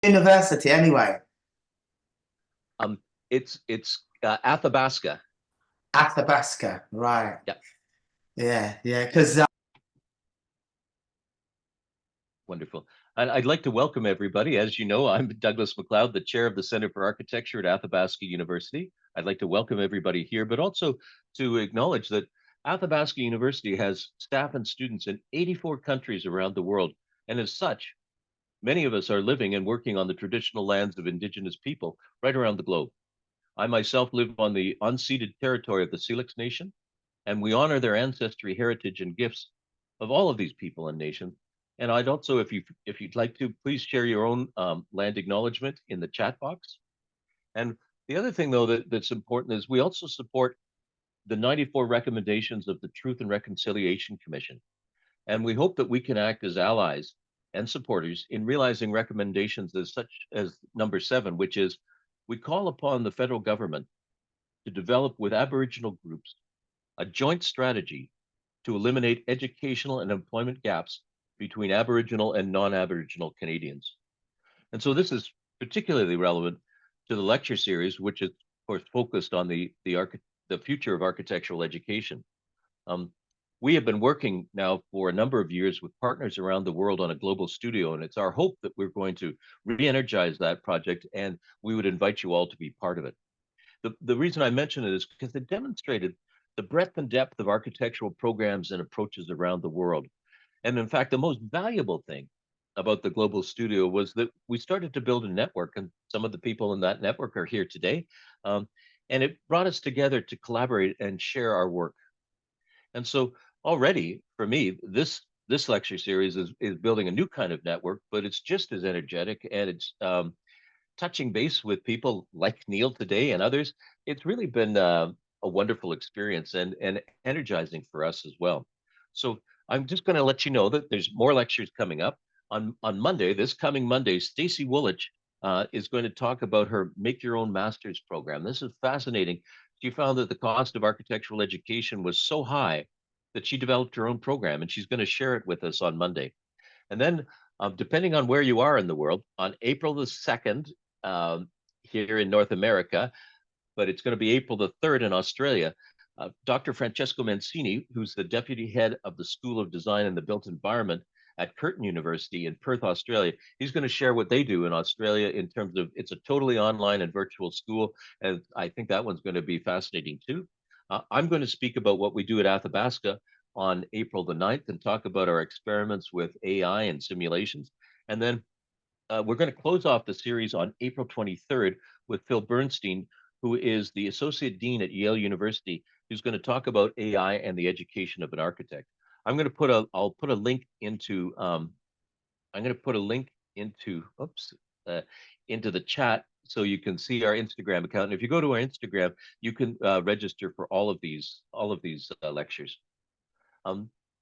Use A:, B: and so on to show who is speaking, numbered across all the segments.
A: university anyway?
B: It's Athabasca.
A: Athabasca, right?
B: Yeah,
A: Yeah. Because
B: wonderful. I'd like to welcome everybody. As you know, I'm Douglas MacLeod, the chair of the Center for Architecture at Athabasca University. I'd like to welcome everybody here, but also to acknowledge that Athabasca University has staff and students in 84 countries around the world. And as such, many of us are living and working on the traditional lands of Indigenous people right around the globe. I myself live on the unceded territory of the Syilx Nation, and we honor their ancestry, heritage, and gifts of all of these people and nations. And I'd also, if you'd like to, please share your own land acknowledgement in the chat box. And the other thing, though, that's important is we also support the 94 recommendations of the Truth and Reconciliation Commission. And we hope that we can act as allies and supporters in realizing recommendations as such as number 7, which is we call upon the federal government to develop with Aboriginal groups a joint strategy to eliminate educational and employment gaps between Aboriginal and non-Aboriginal Canadians. And so this is particularly relevant to the lecture series, which is, of course, focused on the future of architectural education. We have been working now for a number of years with partners around the world on a global studio, and it's our hope that we're going to re-energize that project, and we would invite you all to be part of it. The reason I mention it is because it demonstrated the breadth and depth of architectural programs and approaches around the world. And in fact, the most valuable thing about the global studio was that we started to build a network, and some of the people in that network are here today. And it brought us together to collaborate and share our work. And so already for me, this lecture series is building a new kind of network, but it's just as energetic, and it's touching base with people like Neil today and others. It's really been a wonderful experience and energizing for us as well. So I'm just going to let you know that there's more lectures coming up on Monday. This coming Monday, Stacy Woolwich is going to talk about her Make Your Own Master's program. This is fascinating. She found that the cost of architectural education was so high that she developed her own program, and she's going to share it with us on Monday. And then, depending on where you are in the world, on April the 2nd, here in North America, but it's going to be April the 3rd in Australia, Dr. Francesco Mancini, who's the deputy head of the School of Design and the Built Environment at Curtin University in Perth, Australia. He's going to share what they do in Australia in terms of it's a totally online and virtual school. And I think that one's going to be fascinating too. I'm going to speak about what we do at Athabasca on April the 9th and talk about our experiments with AI and simulations. And then we're going to close off the series on April 23rd with Phil Bernstein, who is the Associate Dean at Yale University, who's going to talk about AI and the education of an architect. I'll put a link into, into the chat so you can see our Instagram account. And if you go to our Instagram, you can register for all of these lectures.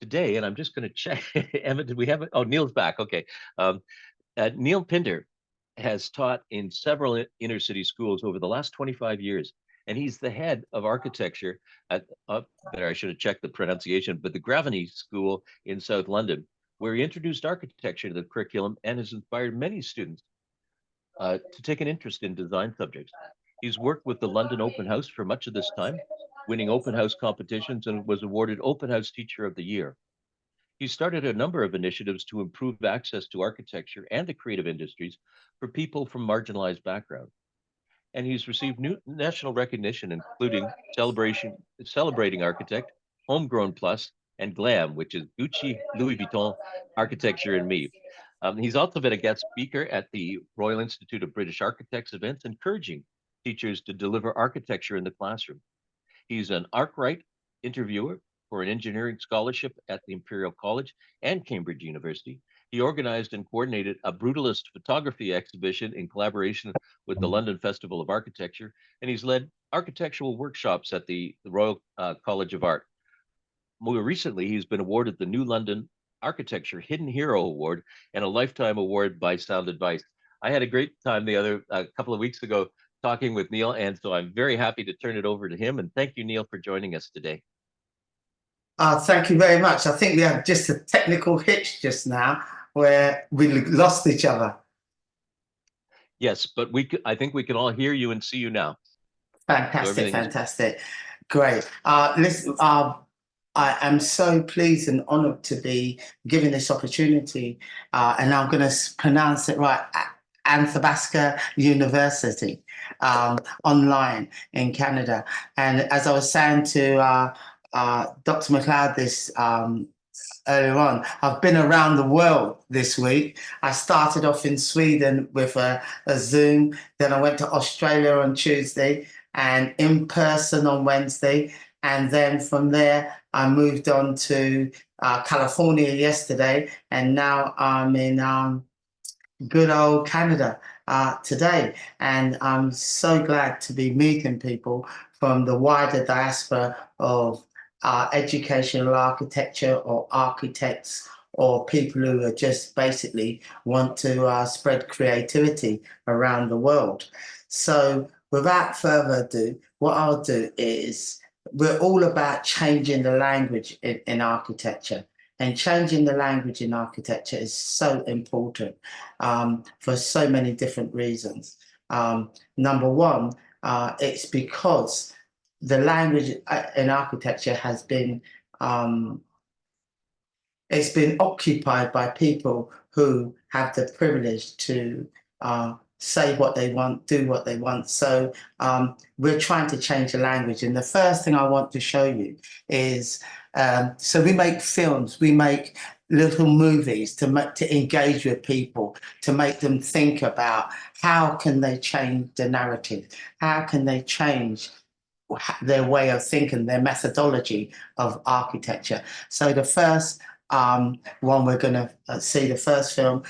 B: Today, and I'm just going to check, Emma, did we have it? Oh, Neil's back. Okay. Neil Pinder has taught in several inner city schools over the last 25 years, and he's the head of architecture at, there I should have checked the pronunciation, but the Graveney School in South London, where he introduced architecture to the curriculum and has inspired many students to take an interest in design subjects. He's worked with the London Open House for much of this time, winning open house competitions, and was awarded Open House Teacher of the Year. He started a number of initiatives to improve access to architecture and the creative industries for people from marginalized backgrounds. And he's received new national recognition, including celebrating architect, HomeGrown Plus and GLAM, which is Gucci, Louis Vuitton, Architecture, and Me. He's also been a guest speaker at the Royal Institute of British Architects events, encouraging teachers to deliver architecture in the classroom. He's an Arkwright interviewer for an engineering scholarship at the Imperial College and Cambridge University. He organized and coordinated a brutalist photography exhibition in collaboration with the London Festival of Architecture, and he's led architectural workshops at the Royal College of Art. More recently, he's been awarded the New London Architecture Hidden Hero Award and a Lifetime Award by Sound Advice. I had a great time a couple of weeks ago talking with Neil, and so I'm very happy to turn it over to him. And thank you, Neil, for joining us today.
A: Thank you very much. I think we had just a technical hitch just now where we lost each other.
B: Yes, but I think we can all hear you and see you now. So
A: Fantastic,
B: everything is
A: fantastic. Great. Listen, I am so pleased and honored to be given this opportunity, and I'm going to pronounce it right. Athabasca University, online in Canada. And as I was saying to Dr. McLeod this earlier on, I've been around the world this week. I started off in Sweden with a Zoom, then I went to Australia on Tuesday and in person on Wednesday. And then from there, I moved on to California yesterday, and now I'm in good old Canada today. And I'm so glad to be meeting people from the wider diaspora of educational architecture or architects or people who are just basically want to spread creativity around the world. So without further ado, what I'll do is we're all about changing the language in architecture. And changing the language in architecture is so important for so many different reasons. Number one, it's because the language in architecture has been it's been occupied by people who have the privilege to say what they want, do what they want. So we're trying to change the language. And the first thing I want to show you is, so we make films, we make little movies to engage with people, to make them think about how can they change the narrative? How can they change their way of thinking, their methodology of architecture? So the first one we're going to see, the first film,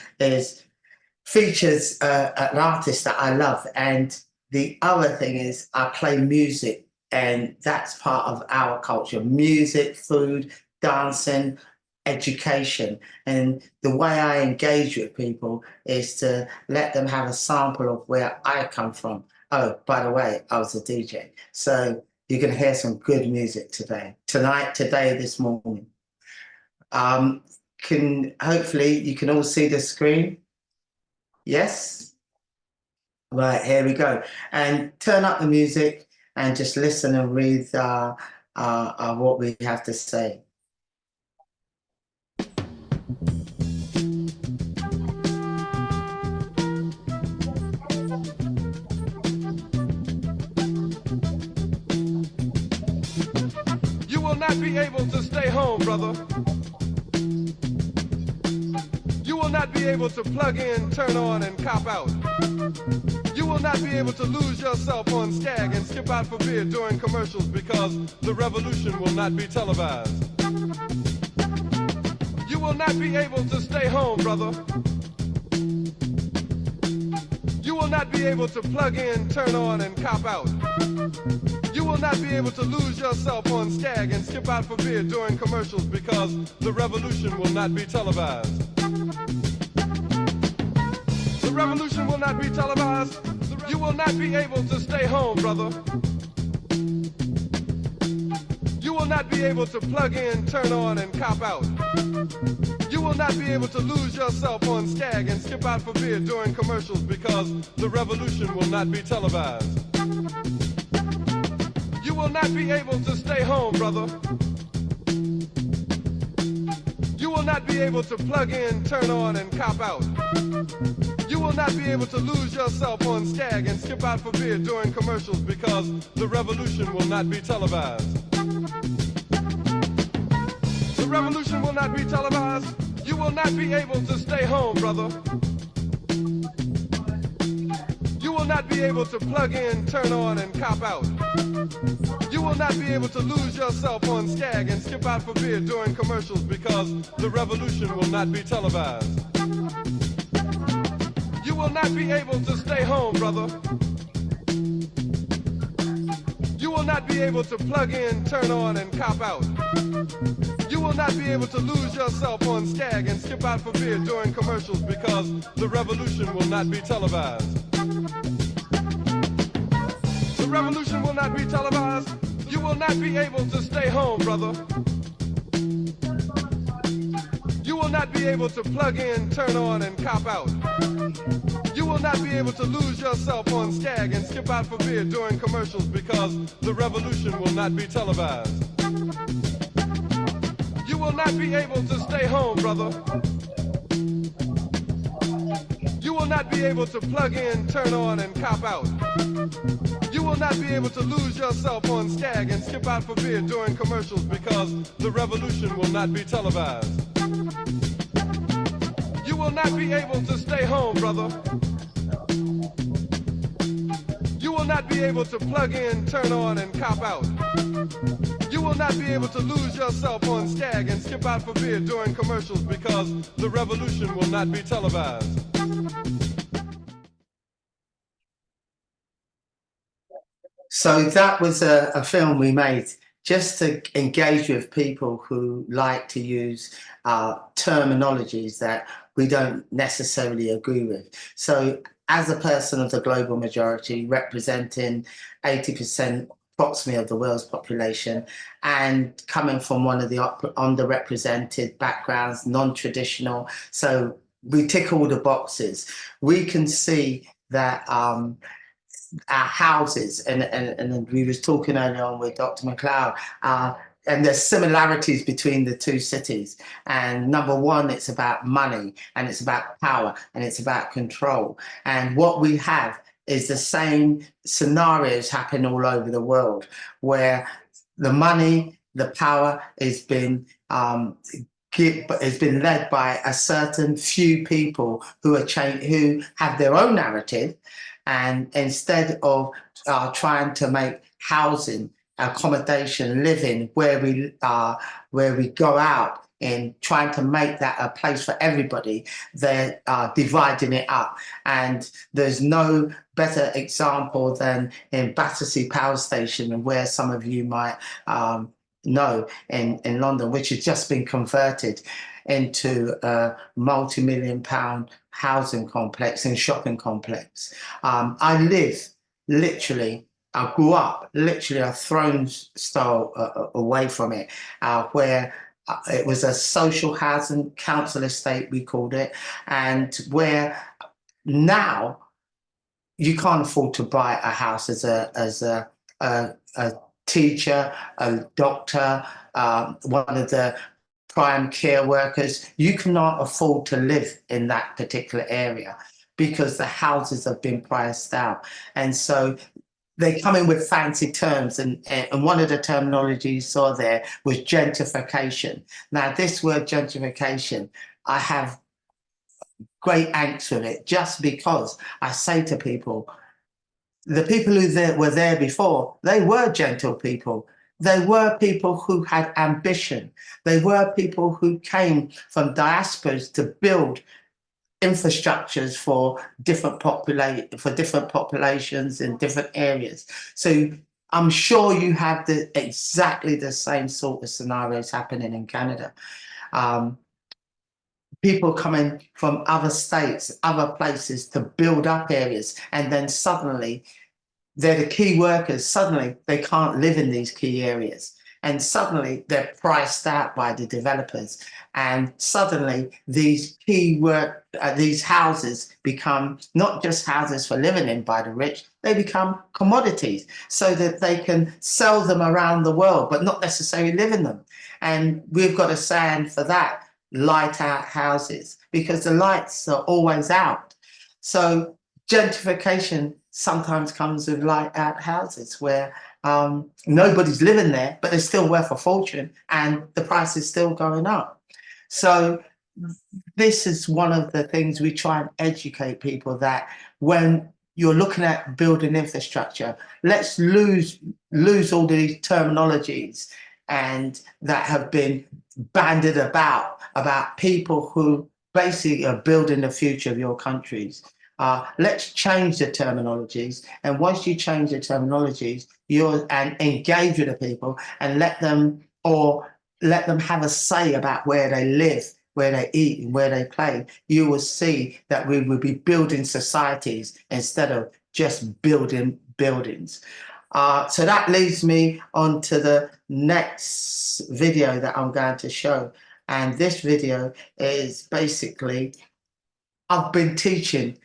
A: features an artist that I love. And the other thing is I play music, and that's part of our culture: music, food, dancing, education. And the way I engage with people is to let them have a sample of where I come from. Oh, by the way, I was a DJ. So you're going to hear some good music today, this morning. Hopefully you can all see the screen. Yes? Right, here we go. And turn up the music and just listen and read what we have to say.
C: You will not be able to stay home, brother. You will not be able to plug in, turn on, and cop out. You will not be able to lose yourself on Skag and skip out for beer during commercials, because the revolution will not be televised. You will not be able to stay home, brother. You will not be able to plug in, turn on, and cop out. You will not be able to lose yourself on Skag and skip out for beer during commercials, because the revolution will not be televised. The revolution will not be televised. You will not be able to stay home, brother. You will not be able to plug in, turn on, and cop out. You will not be able to lose yourself on Skag and skip out for beer during commercials, because the revolution will not be televised. You will not be able to stay home, brother. You will not be able to plug in, turn on, and cop out. You will not be able to lose yourself on Skag and skip out for beer during commercials, because the revolution will not be televised. The revolution will not be televised. You will not be able to stay home, brother. You will not be able to plug in, turn on, and cop out. You will not be able to lose yourself on Skag and skip out for beer during commercials, because the revolution will not be televised. You will not be able to stay home, brother. You will not be able to plug in, turn on, and cop out. You will not be able to lose yourself on Skag and skip out for beer during commercials, because the revolution will not be televised. The revolution will not be televised. You will not be able to stay home, brother. You will not be able to plug in, turn on, and cop out. You will will not be able to lose yourself on Skag and skip out for beer during commercials because the revolution will not be televised. You will not be able to stay home, brother. You will not be able to plug in, turn on, and cop out. You will not be able to lose yourself on Skag and skip out for beer during commercials because the revolution will not be televised. You will not be able to stay home, brother. You will not be able to plug in, turn on, and cop out. You will not be able to lose yourself on Skag and skip out for beer during commercials because the revolution will not be televised.
A: So that was a film we made just to engage with people who like to use terminologies that we don't necessarily agree with. So as a person of the global majority, representing 80% approximately of the world's population, and coming from one of the underrepresented backgrounds, non-traditional, so we tick all the boxes. We can see that our houses, and we was talking earlier on with Dr. McLeod, and there's similarities between the two cities. And number one, it's about money, and it's about power, and it's about control. And what we have is the same scenarios happen all over the world, where the money, the power has been led by a certain few people who who have their own narrative, and instead of trying to make housing, accommodation, living where we go out in trying to make that a place for everybody, they're dividing it up. And there's no better example than in Battersea Power Station, where some of you might know, in London, which has just been converted into a multi-million-pound housing complex and shopping complex. I live literally, I grew up literally a throne's style away from it, where it was a social housing council estate, we called it, and where now you can't afford to buy a house as a teacher, a doctor, one of the prime care workers. You cannot afford to live in that particular area because the houses have been priced out. And so they come in with fancy terms, and one of the terminologies you saw there was gentrification. Now, this word gentrification, I have great angst with it, just because I say to people, the people who were there before, they were gentle people. They were people who had ambition. They were people who came from diasporas to build infrastructures for different populations in different areas. So I'm sure you have exactly the same sort of scenarios happening in Canada. People coming from other states, other places to build up areas, and then suddenly they're the key workers. Suddenly they can't live in these key areas, and suddenly they're priced out by the developers. And suddenly these these houses become not just houses for living in by the rich, they become commodities so that they can sell them around the world, but not necessarily live in them. And we've got a saying for that: light out houses, because the lights are always out. So gentrification sometimes comes with light out houses where nobody's living there, but they're still worth a fortune and the price is still going up. So this is one of the things we try and educate people, that when you're looking at building infrastructure, let's lose all these terminologies and that have been bandied about people who basically are building the future of your countries. Let's change the terminologies, and once you change the terminologies, and engage with the people and let them have a say about where they live, where they eat, and where they play, you will see that we will be building societies instead of just building buildings. So that leads me on to the next video that I'm going to show. And this video is basically, I've been teaching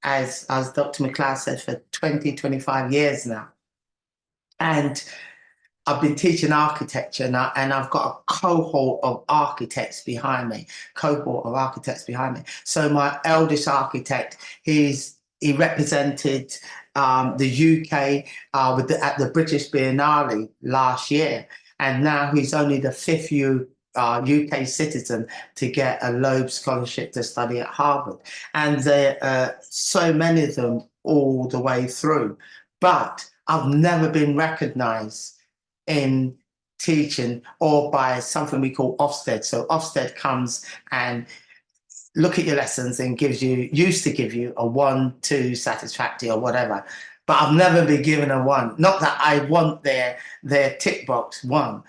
A: as Dr. McLeod said, for 20, 25 years now. And I've been teaching architecture now, and I've got a cohort of architects behind me. So my eldest architect, he represented the UK at the British Biennale last year, and now he's only the fifth UK citizen to get a Loeb Scholarship to study at Harvard. And there are so many of them all the way through. But I've never been recognised in teaching or by something we call Ofsted. So Ofsted comes and look at your lessons and used to give you a 1, 2 satisfactory or whatever. But I've never been given a 1. Not that I want their tick box 1,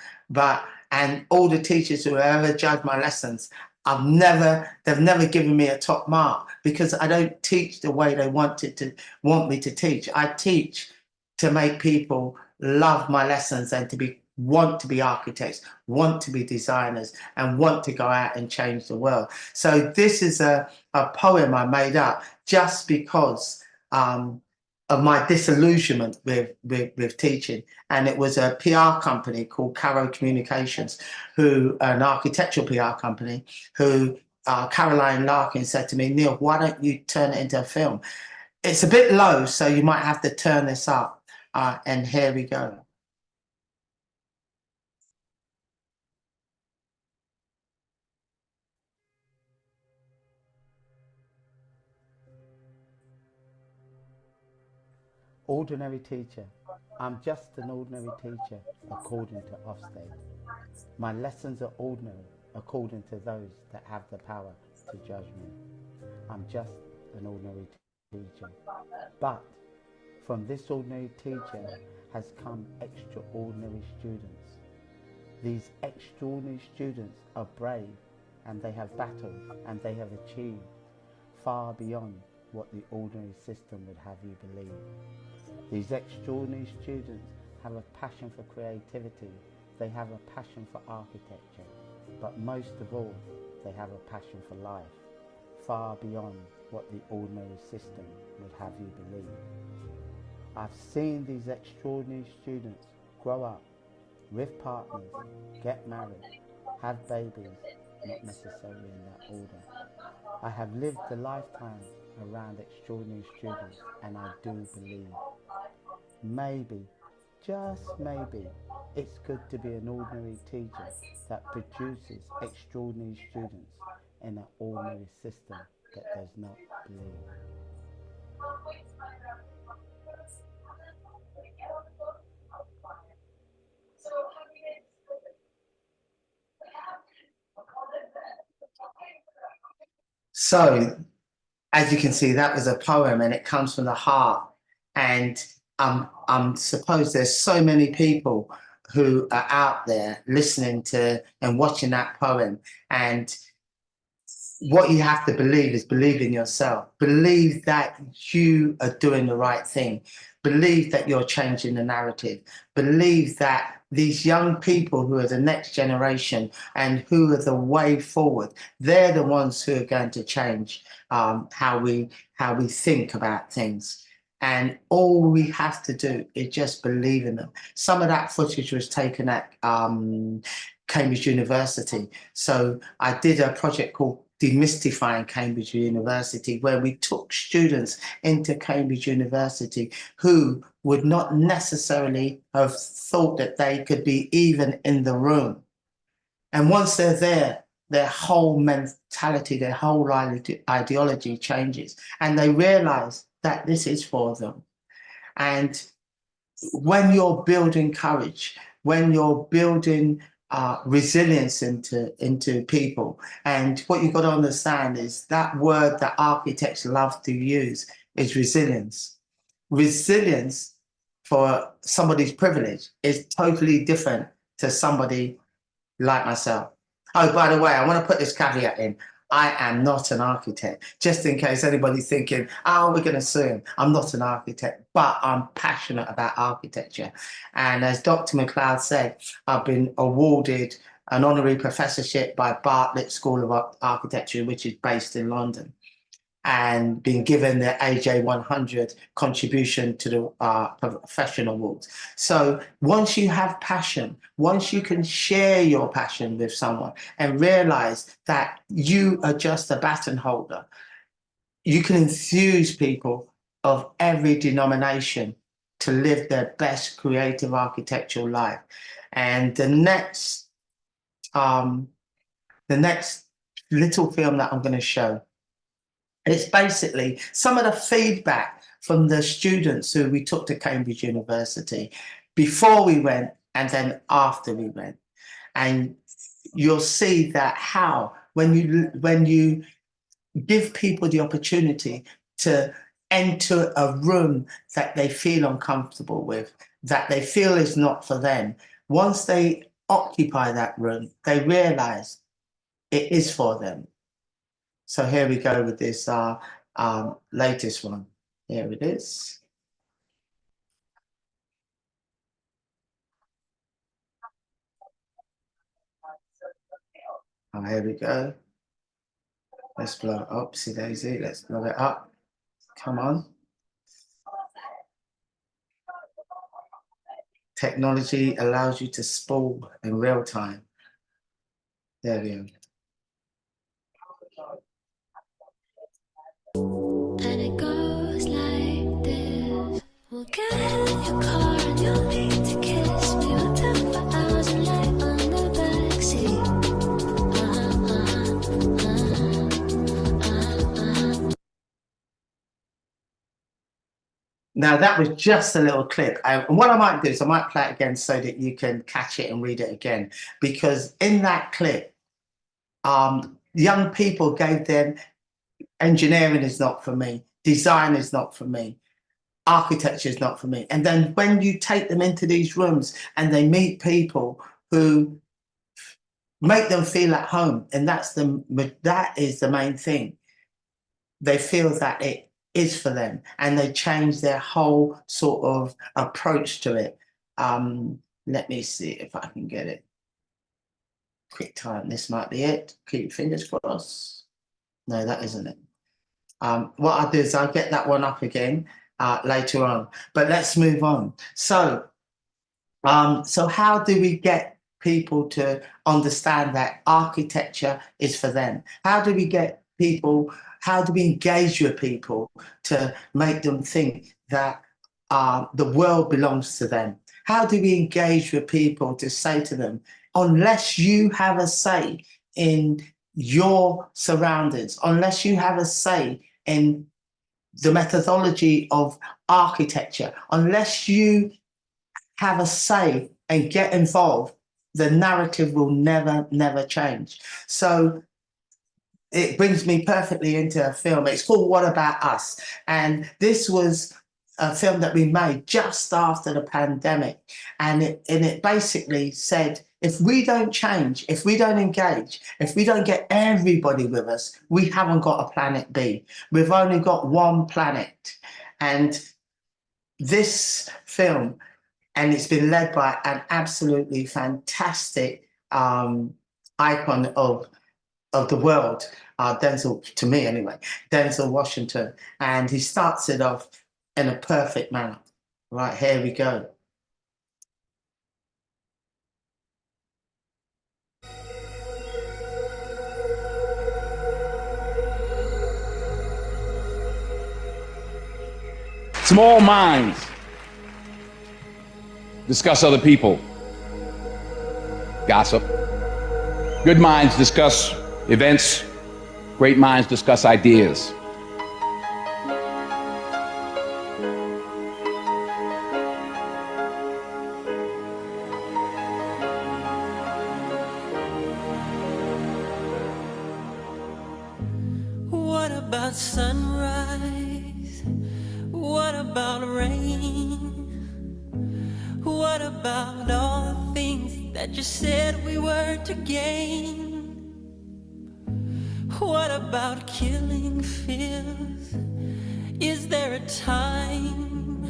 A: and all the teachers who have ever judged my lessons, they've never given me a top mark, because I don't teach the way they want me to teach. I teach to make people love my lessons and want to be architects, want to be designers, and want to go out and change the world. So this is a poem I made up just because of my disillusionment with teaching. And it was a PR company called Caro Communications, an architectural PR company, who Caroline Larkin said to me, "Neil, why don't you turn it into a film? It's a bit low, so you might have to turn this up." And here we go. Ordinary teacher. I'm just an ordinary teacher, according to Ofsted. My lessons are ordinary, according to those that have the power to judge me. I'm just an ordinary teacher. But from this ordinary teacher has come extraordinary students. These extraordinary students are brave, and they have battled, and they have achieved far beyond what the ordinary system would have you believe. These extraordinary students have a passion for creativity, they have a passion for architecture, but most of all, they have a passion for life, far beyond what the ordinary system would have you believe. I've seen these extraordinary students grow up, with partners, get married, have babies, not necessarily in that order. I have lived a lifetime around extraordinary students, and I do believe maybe, just maybe, it's good to be an ordinary teacher that produces extraordinary students in an ordinary system that does not believe. So, as you can see, that was a poem, and it comes from the heart. And I'm suppose there's so many people who are out there listening to and watching that poem. And what you have to believe is believe in yourself. Believe that you are doing the right thing. Believe that you're changing the narrative. Believe that these young people who are the next generation and who are the way forward, they're the ones who are going to change how we think about things. And all we have to do is just believe in them. Some of that footage was taken at Cambridge University. So I did a project called Demystifying Cambridge University, where we took students into Cambridge University who would not necessarily have thought that they could be even in the room. And once they're there, their whole mentality, their whole ideology changes, and they realize that this is for them. And when you're building courage, when you're building resilience into people, and what you've got to understand is that word that architects love to use is resilience. Resilience for somebody's privilege is totally different to somebody like myself. Oh, by the way, I want to put this caveat in. I am not an architect, just in case anybody's thinking, oh, we're going to sue him. I'm not an architect, but I'm passionate about architecture. And as Dr. McLeod said, I've been awarded an honorary professorship by Bartlett School of Architecture, which is based in London. and been given the AJ 100 contribution to the professional awards. So once you have passion, once you can share your passion with someone and realize that you are just a baton holder, you can enthuse people of every denomination to live their best creative architectural life. And the next little film that I'm going to show, it's basically some of the feedback from the students who we took to Cambridge University before we went and then after we went. And you'll see that how when you give people the opportunity to enter a room that they feel uncomfortable with, that they feel is not for them, once they occupy that room, they realize it is for them. So here we go with this latest one. Here it is. Oh, here we go. Let's blow it up, see Daisy, let's blow it up. Come on. Technology allows you to spool in real time. There we go.
D: And it goes like this. We'll get in your car and you'll need to kiss me. We'll talk for hours and lay on the backseat.
A: Now that was just a little clip. And what I might do is I might play it again so that you can catch it and read it again. Because in that clip, young people gave them, engineering is not for me, design is not for me, architecture is not for me. And then when you take them into these rooms and they meet people who make them feel at home, and that is the main thing. They feel that it is for them and they change their whole sort of approach to it. Let me see if I can get it. Quick time, this might be it. Keep your fingers crossed. No, that isn't it. What I'll do is I'll get that one up again later on, but let's move on. So how do we get people to understand that architecture is for them? How do we get people, how do we engage with people to make them think that the world belongs to them? How do we engage with people to say to them, unless you have a say in your surroundings, unless you have a say in the methodology of architecture, unless you have a say and get involved, the narrative will never change. So it brings me perfectly into a film. It's called What About Us? And this was a film that we made just after the pandemic. And it basically said, if we don't change, if we don't engage, if we don't get everybody with us, we haven't got a planet B. We've only got one planet. And this film, and it's been led by an absolutely fantastic icon of the world, Denzel, to me anyway, Denzel Washington. And he starts it off in a perfect manner. Right, here we go.
E: Small minds discuss other people, gossip. Good minds discuss events. Great minds discuss ideas.
D: What about sunrise? What about rain? What about all the things that you said we were to gain? What about killing fears? Is there a time?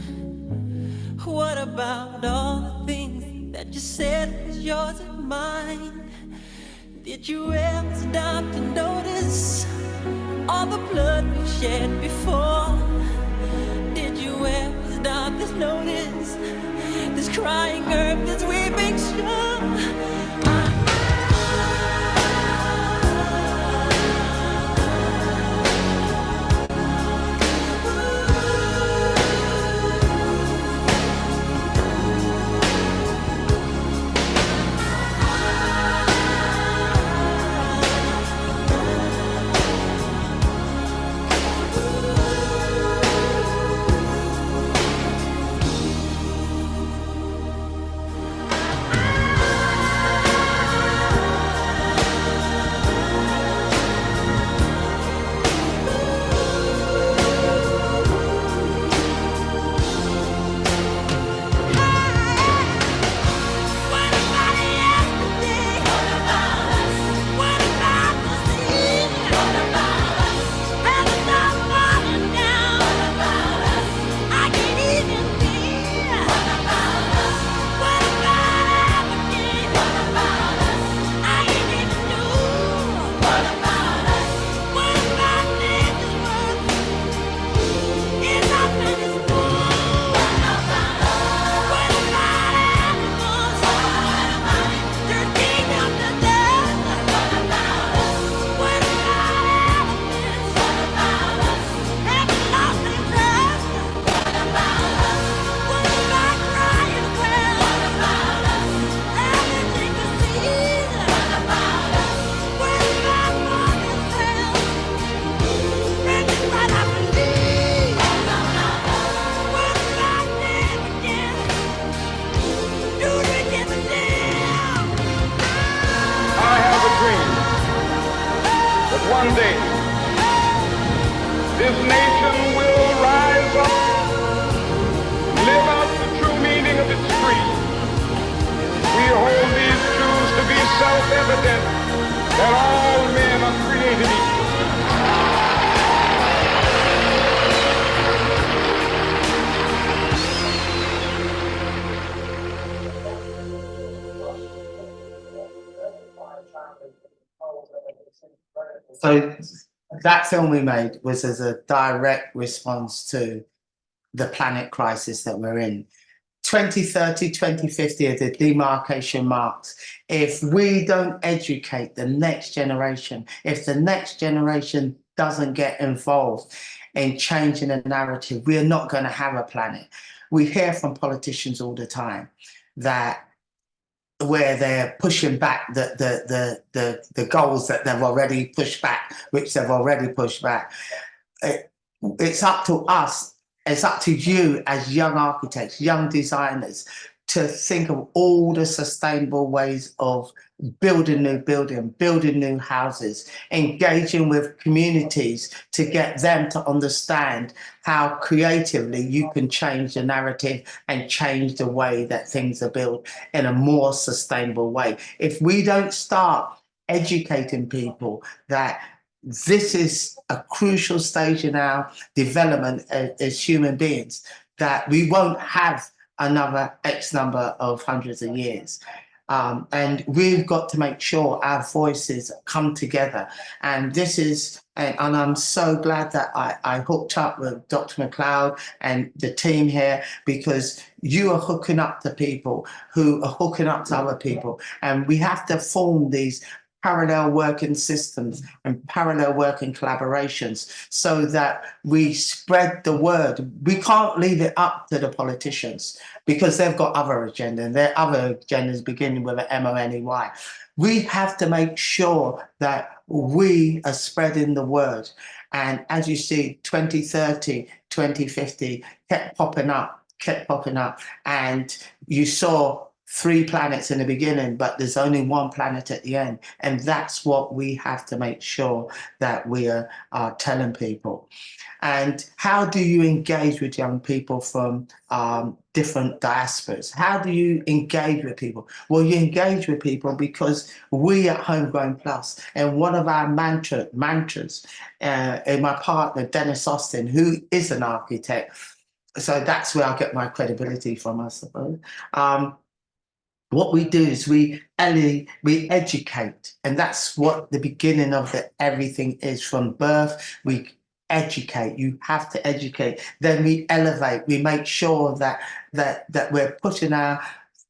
D: What about all the things that you said was yours and mine? Did you ever stop to notice all the blood we've shed before. Did you ever stop this notice, this crying earth, this weeping shore?
F: One day, this nation will rise up, live out the true meaning of its creed. We hold these truths to be self-evident, that all men are created equal.
A: So that film we made was as a direct response to the planet crisis that we're in. 2030, 2050 are the demarcation marks. If we don't educate the next generation, if the next generation doesn't get involved in changing the narrative, we're not going to have a planet. We hear from politicians all the time that where they're pushing back the goals that they've already pushed back, which they've already pushed back. It's up to us, it's up to you as young architects, young designers, to think of all the sustainable ways of building new houses, engaging with communities to get them to understand how creatively you can change the narrative and change the way that things are built in a more sustainable way. If we don't start educating people that this is a crucial stage in our development as human beings, that we won't have another X number of hundreds of years. And we've got to make sure our voices come together. And this is, and I'm so glad that I hooked up with Dr. McLeod and the team here, because you are hooking up to people who are hooking up to other people. And we have to form these parallel working systems and parallel working collaborations so that we spread the word. We can't leave it up to the politicians because they've got other agenda, and their other agendas beginning with an M-O-N-E-Y. We have to make sure that we are spreading the word. And as you see, 2030, 2050 kept popping up. And you saw 3 planets in the beginning, but there's only 1 planet at the end. And that's what we have to make sure that we are telling people. And how do you engage with young people from different diasporas? How do you engage with people? Well, you engage with people because we at HomeGrown Plus, and one of our mantras, and my partner, Dennis Austin, who is an architect, so that's where I get my credibility from, I suppose. what we do is we educate, and that's what the beginning of everything is. From birth, we educate. You have to educate. Then we elevate. We make sure that we're putting our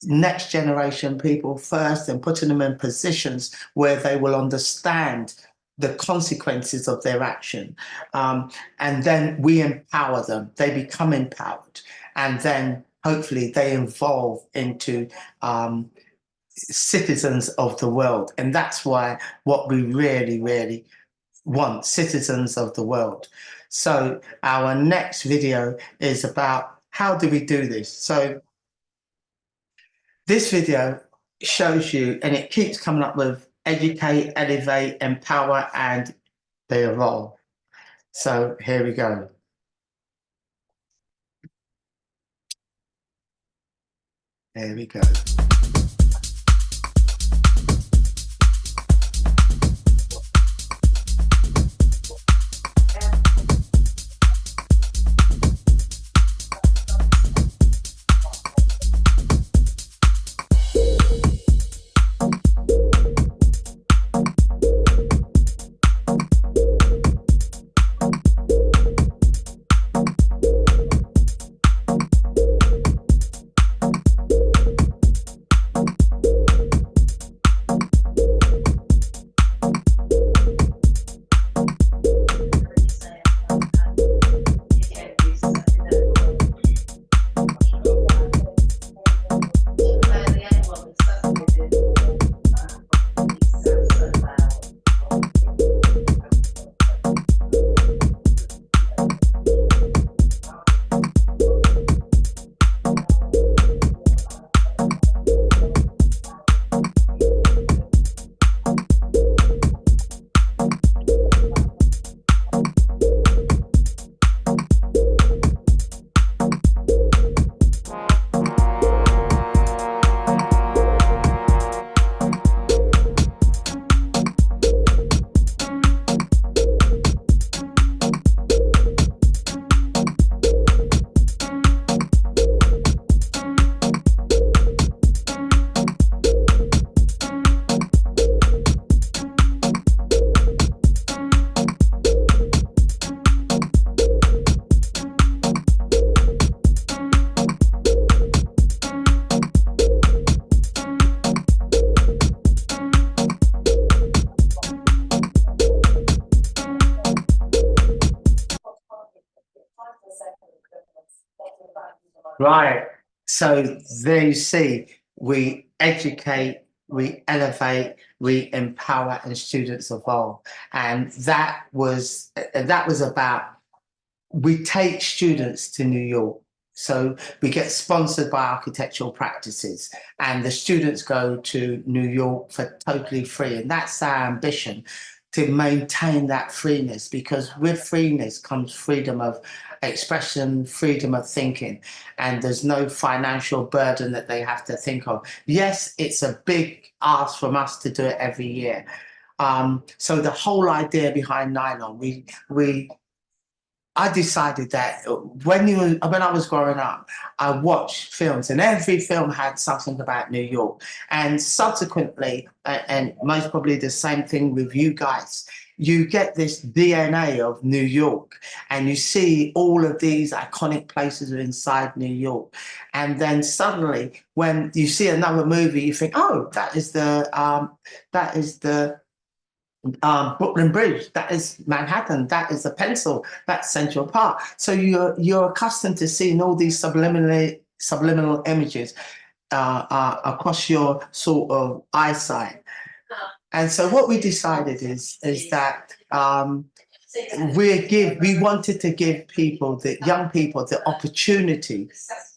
A: next generation people first and putting them in positions where they will understand the consequences of their action. And then we empower them. They become empowered. And then hopefully they evolve into citizens of the world. And that's what we really, really want, citizens of the world. So our next video is about how do we do this? So this video shows you, and it keeps coming up with educate, elevate, empower, and they evolve. So here we go. There we go. Right. So there you see, we educate, we elevate, we empower, and students evolve. And that was about, we take students to New York. So we get sponsored by architectural practices, and the students go to New York for totally free. And that's our ambition, to maintain that freeness, because with freeness comes freedom of expression, freedom of thinking, and there's no financial burden that they have to think of. Yes, it's a big ask from us to do it every year. So the whole idea behind Nylon, I decided that when I was growing up, I watched films, and every film had something about New York. And subsequently, and most probably the same thing with you guys, you get this DNA of New York, and you see all of these iconic places inside New York. And then suddenly, when you see another movie, you think, oh, that is the Brooklyn Bridge, that is Manhattan, that is the Pencil, that's Central Park. So you're accustomed to seeing all these subliminal images across your sort of eyesight. And so what we decided is that we wanted to give young people the opportunity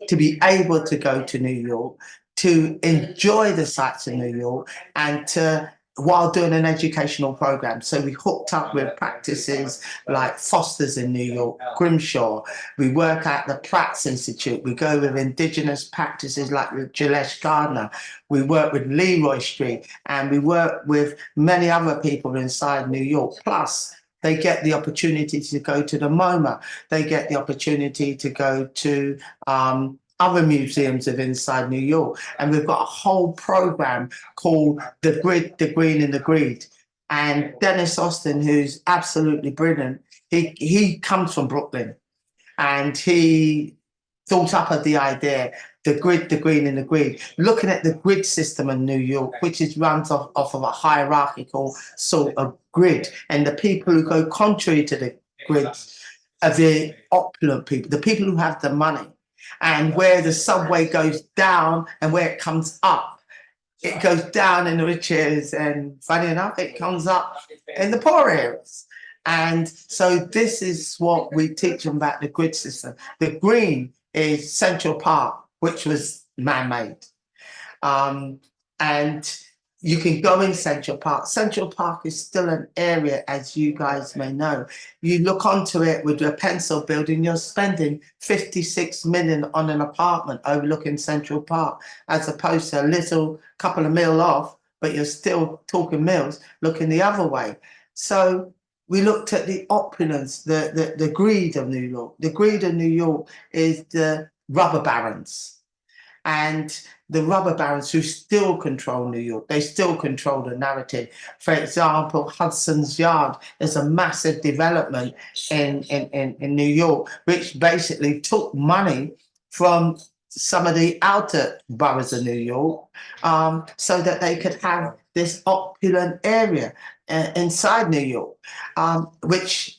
A: to be able to go to New York, to enjoy the sights of New York, and while doing an educational program. So we hooked up with practices like Foster's in New York, Grimshaw. We work at the Pratt's Institute. We go with indigenous practices like with Jilesh Gardner. We work with Leroy Street, and we work with many other people inside New York. Plus, they get the opportunity to go to the MoMA. They get the opportunity to go to other museums of inside New York. And we've got a whole program called The Grid, the Green and the Greed. And Dennis Austin, who's absolutely brilliant, he comes from Brooklyn, and he thought up of the idea, the grid, the green and the greed, looking at the grid system in New York, which is runs off of a hierarchical sort of grid. And the people who go contrary to the grids are the opulent people, the people who have the money. And where the subway goes down and where it comes up, it goes down in the rich areas, and funny enough, it comes up in the poor areas. And so this is what we teach them about the grid system. The green is Central Park, which was man-made. And you can go in Central Park. Central Park is still an area, as you guys may know. You look onto it with your pencil building, you're spending 56 million on an apartment overlooking Central Park, as opposed to a little couple of mil off, but you're still talking mils looking the other way. So we looked at the opulence, the greed of New York. The greed of New York is the rubber barons. And the rubber barons who still control New York, they still control the narrative. For example, Hudson's Yard is a massive development in New York, which basically took money from some of the outer boroughs of New York, so that they could have this opulent area inside New York, which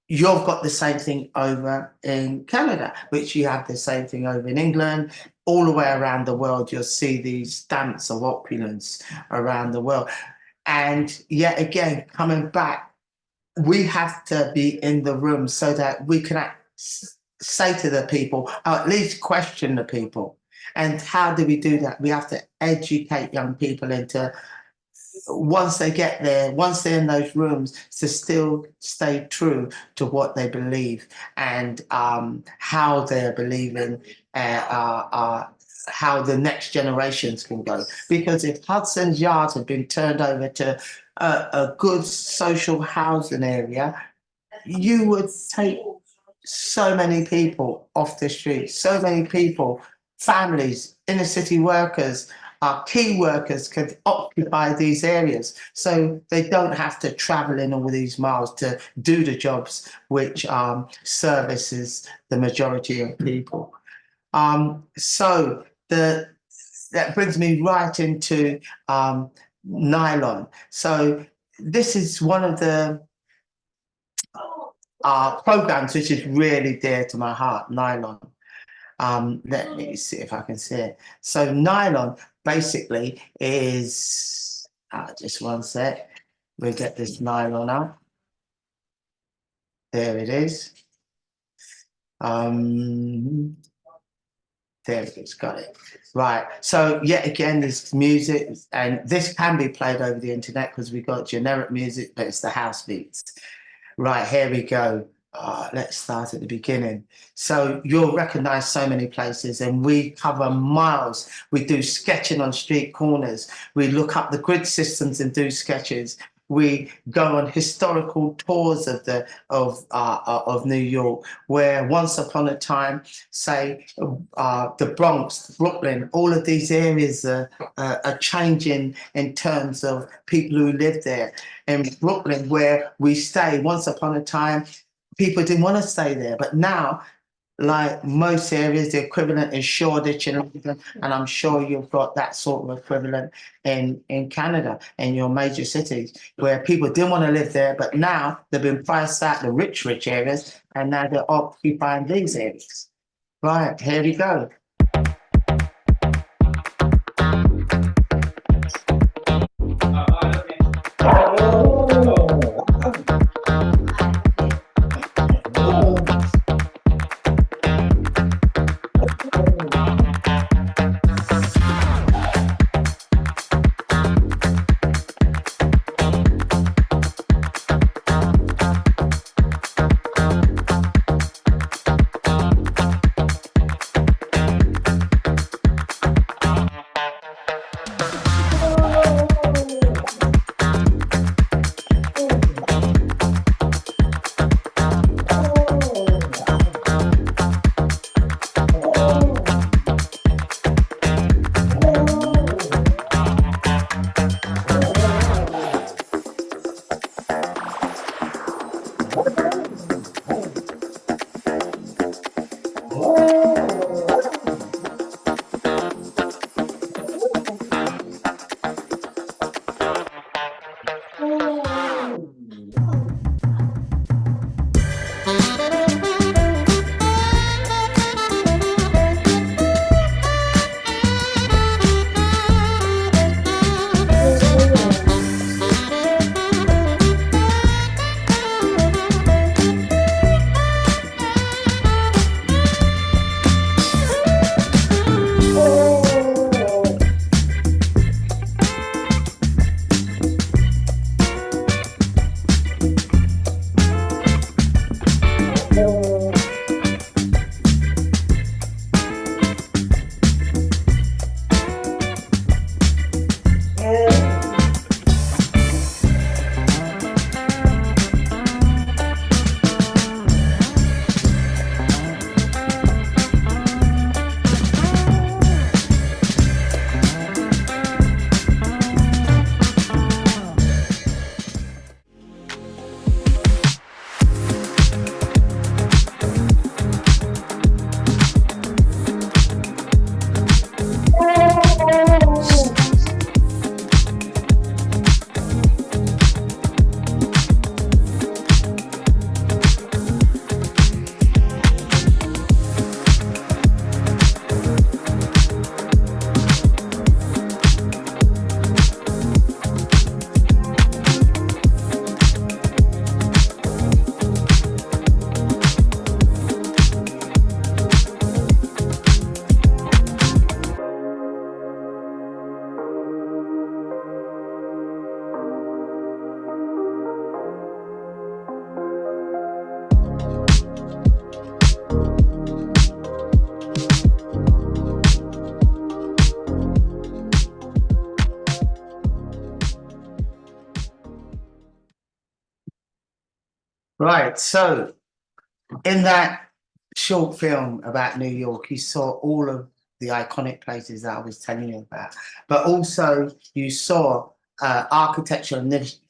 A: you've got the same thing over in Canada, which you have the same thing over in England. All the way around the world, you'll see these stamps of opulence around the world. And yet again, coming back, we have to be in the room so that we can say to the people, or at least question the people. And how do we do that? We have to educate young people into, once they get there, once they're in those rooms, to still stay true to what they believe and how they're believing, how the next generations can go. Because if Hudson's Yard had been turned over to a good social housing area, you would take so many people off the street, so many people, families, inner city workers, key workers can occupy these areas, so they don't have to travel in all these miles to do the jobs which services the majority of people. So that brings me right into nylon. So this is one of the programs which is really dear to my heart, nylon. Let me see if I can see it. So nylon basically is, just one sec, we'll get this nylon up. There it is. There it is, got it. Right, so yet again, this music, and this can be played over the internet because we've got generic music, but it's the house beats. Right, here we go. Let's start at the beginning. So you'll recognize so many places, and we cover miles. We do sketching on street corners. We look up the grid systems and do sketches. We go on historical tours of New York, where once upon a time, say the Bronx, Brooklyn, all of these areas are changing in terms of people who live there. In Brooklyn, where we stay, once upon a time, people didn't want to stay there, but now, like most areas, the equivalent is Shoreditch in London, and I'm sure you've got that sort of equivalent in Canada, in your major cities, where people didn't want to live there, but now they've been priced out the rich areas, and now they're occupying these areas. Right, here we go. Right. So in that short film about New York, you saw all of the iconic places that I was telling you about, but also you saw architectural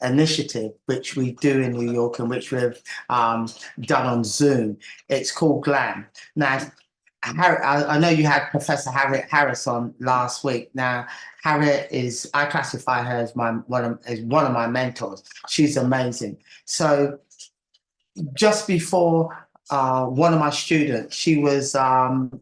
A: initiative, which we do in New York and which we've done on Zoom. It's called GLAM. Now, I know you had Professor Harriet Harris on last week. Now, Harriet is, I classify her as one of my mentors. She's amazing. So just before one of my students, she was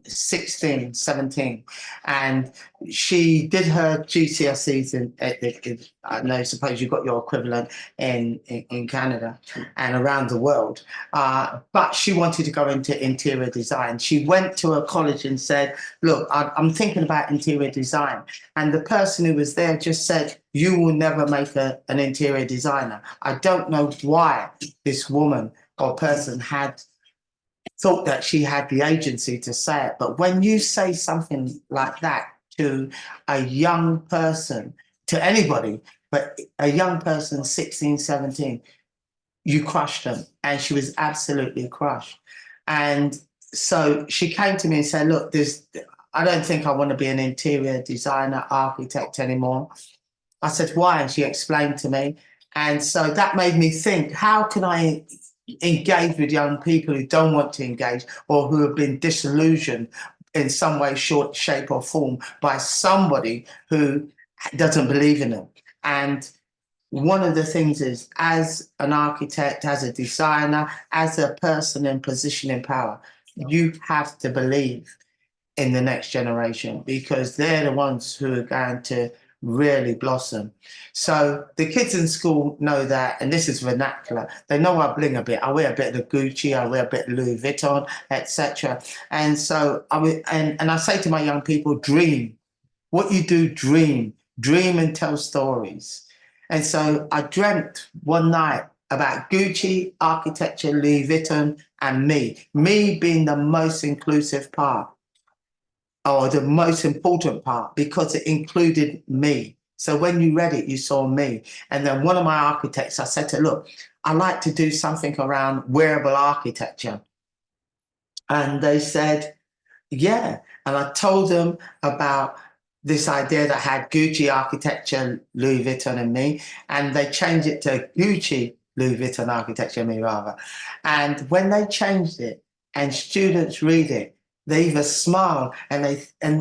A: 16, 17, and she did her GCSEs I know, suppose you got your equivalent in Canada and around the world, but she wanted to go into interior design. She went to a college and said, look, I'm thinking about interior design. And the person who was there just said, you will never make an interior designer. I don't know why this woman or person had thought that she had the agency to say it. But when you say something like that to a young person, to anybody, but a young person, 16, 17, you crushed them. And she was absolutely crushed. And so she came to me and said, look, I don't think I want to be an interior designer, architect anymore. I said, why? And she explained to me. And so that made me think, how can I engage with young people who don't want to engage or who have been disillusioned in some way, shape or form by somebody who doesn't believe in them? And one of the things is, as an architect, as a designer, as a person in position in power, you have to believe in the next generation, because they're the ones who are going to really blossom. So the kids in school know that, and this is vernacular. They know I bling a bit. I wear a bit of Gucci, I wear a bit of Louis Vuitton, etc. And so I say to my young people, dream. What you do, dream and tell stories. And so I dreamt one night about Gucci, architecture, Louis Vuitton, and me being the most inclusive part, or the most important part, because it included me. So when you read it, you saw me. And then one of my architects, I said to her, look, I like to do something around wearable architecture. And they said, yeah. And I told them about this idea that had Gucci architecture, Louis Vuitton and me, and they changed it to Gucci, Louis Vuitton architecture and me rather. And when they changed it and students read it, they either smile and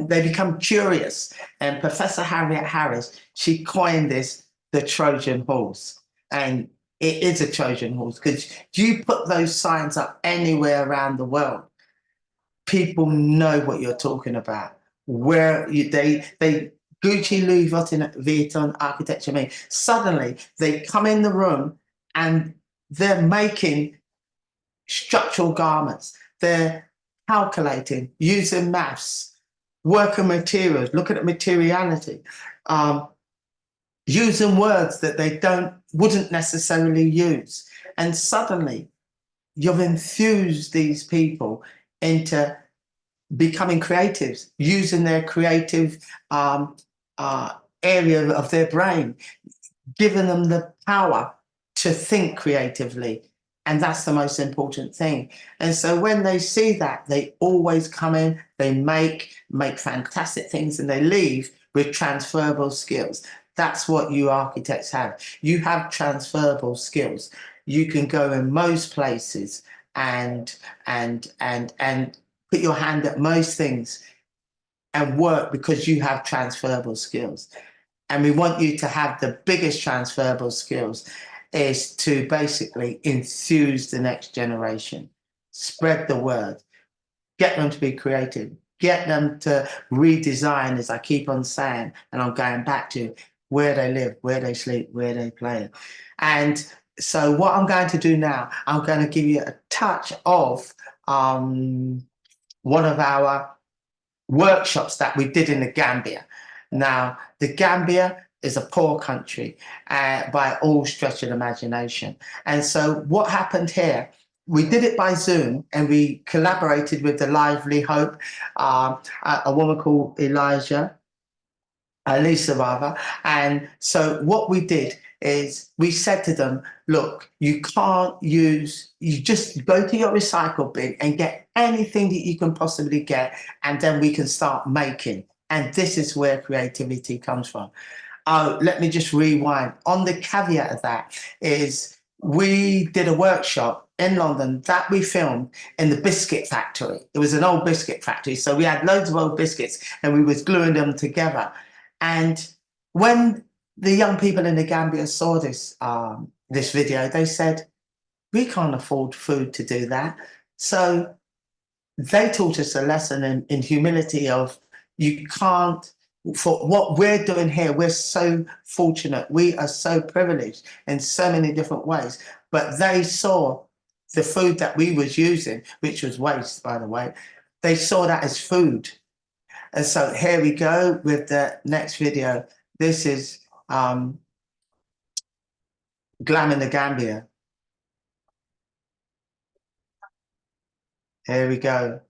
A: they become curious. And Professor Harriet Harris, she coined this the Trojan horse. And it is a Trojan horse, because you put those signs up anywhere around the world, people know what you're talking about. Where they Gucci, Louis Vuitton architecture, me, suddenly they come in the room and they're making structural garments. They're calculating, using maths, working materials, looking at materiality, using words that they wouldn't necessarily use. And suddenly you've infused these people into becoming creatives, using their creative area of their brain, giving them the power to think creatively. And that's the most important thing. And so when they see that, they always come in, they make fantastic things, and they leave with transferable skills. That's what you architects have. You have transferable skills. You can go in most places and put your hand at most things and work, because you have transferable skills. And we want you to have the biggest transferable skills, is to basically enthuse the next generation, spread the word, get them to be creative, get them to redesign, as I keep on saying, and I'm going back to where they live, where they sleep, where they play. And so what I'm going to do now, I'm going to give you a touch of one of our workshops that we did in the Gambia. Now, the Gambia is a poor country by all stretch of the imagination. And so what happened here, we did it by Zoom, and we collaborated with the Lively Hope, a woman called Elijah, Lisa rather. And so what we did is we said to them, look, you can't use, you just go to your recycle bin and get anything that you can possibly get, and then we can start making. And this is where creativity comes from. Oh, let me just rewind. On the caveat of that is we did a workshop in London that we filmed in the biscuit factory. It was an old biscuit factory. So we had loads of old biscuits and we was gluing them together. And when the young people in the Gambia saw this, this video, they said, we can't afford food to do that. So they taught us a lesson in humility of you can't, for what we're doing here, we're so fortunate. We are so privileged in so many different ways. But they saw the food that we was using, which was waste, by the way, they saw that as food. And so here we go with the next video. This is GLAM in the Gambia. Here we go.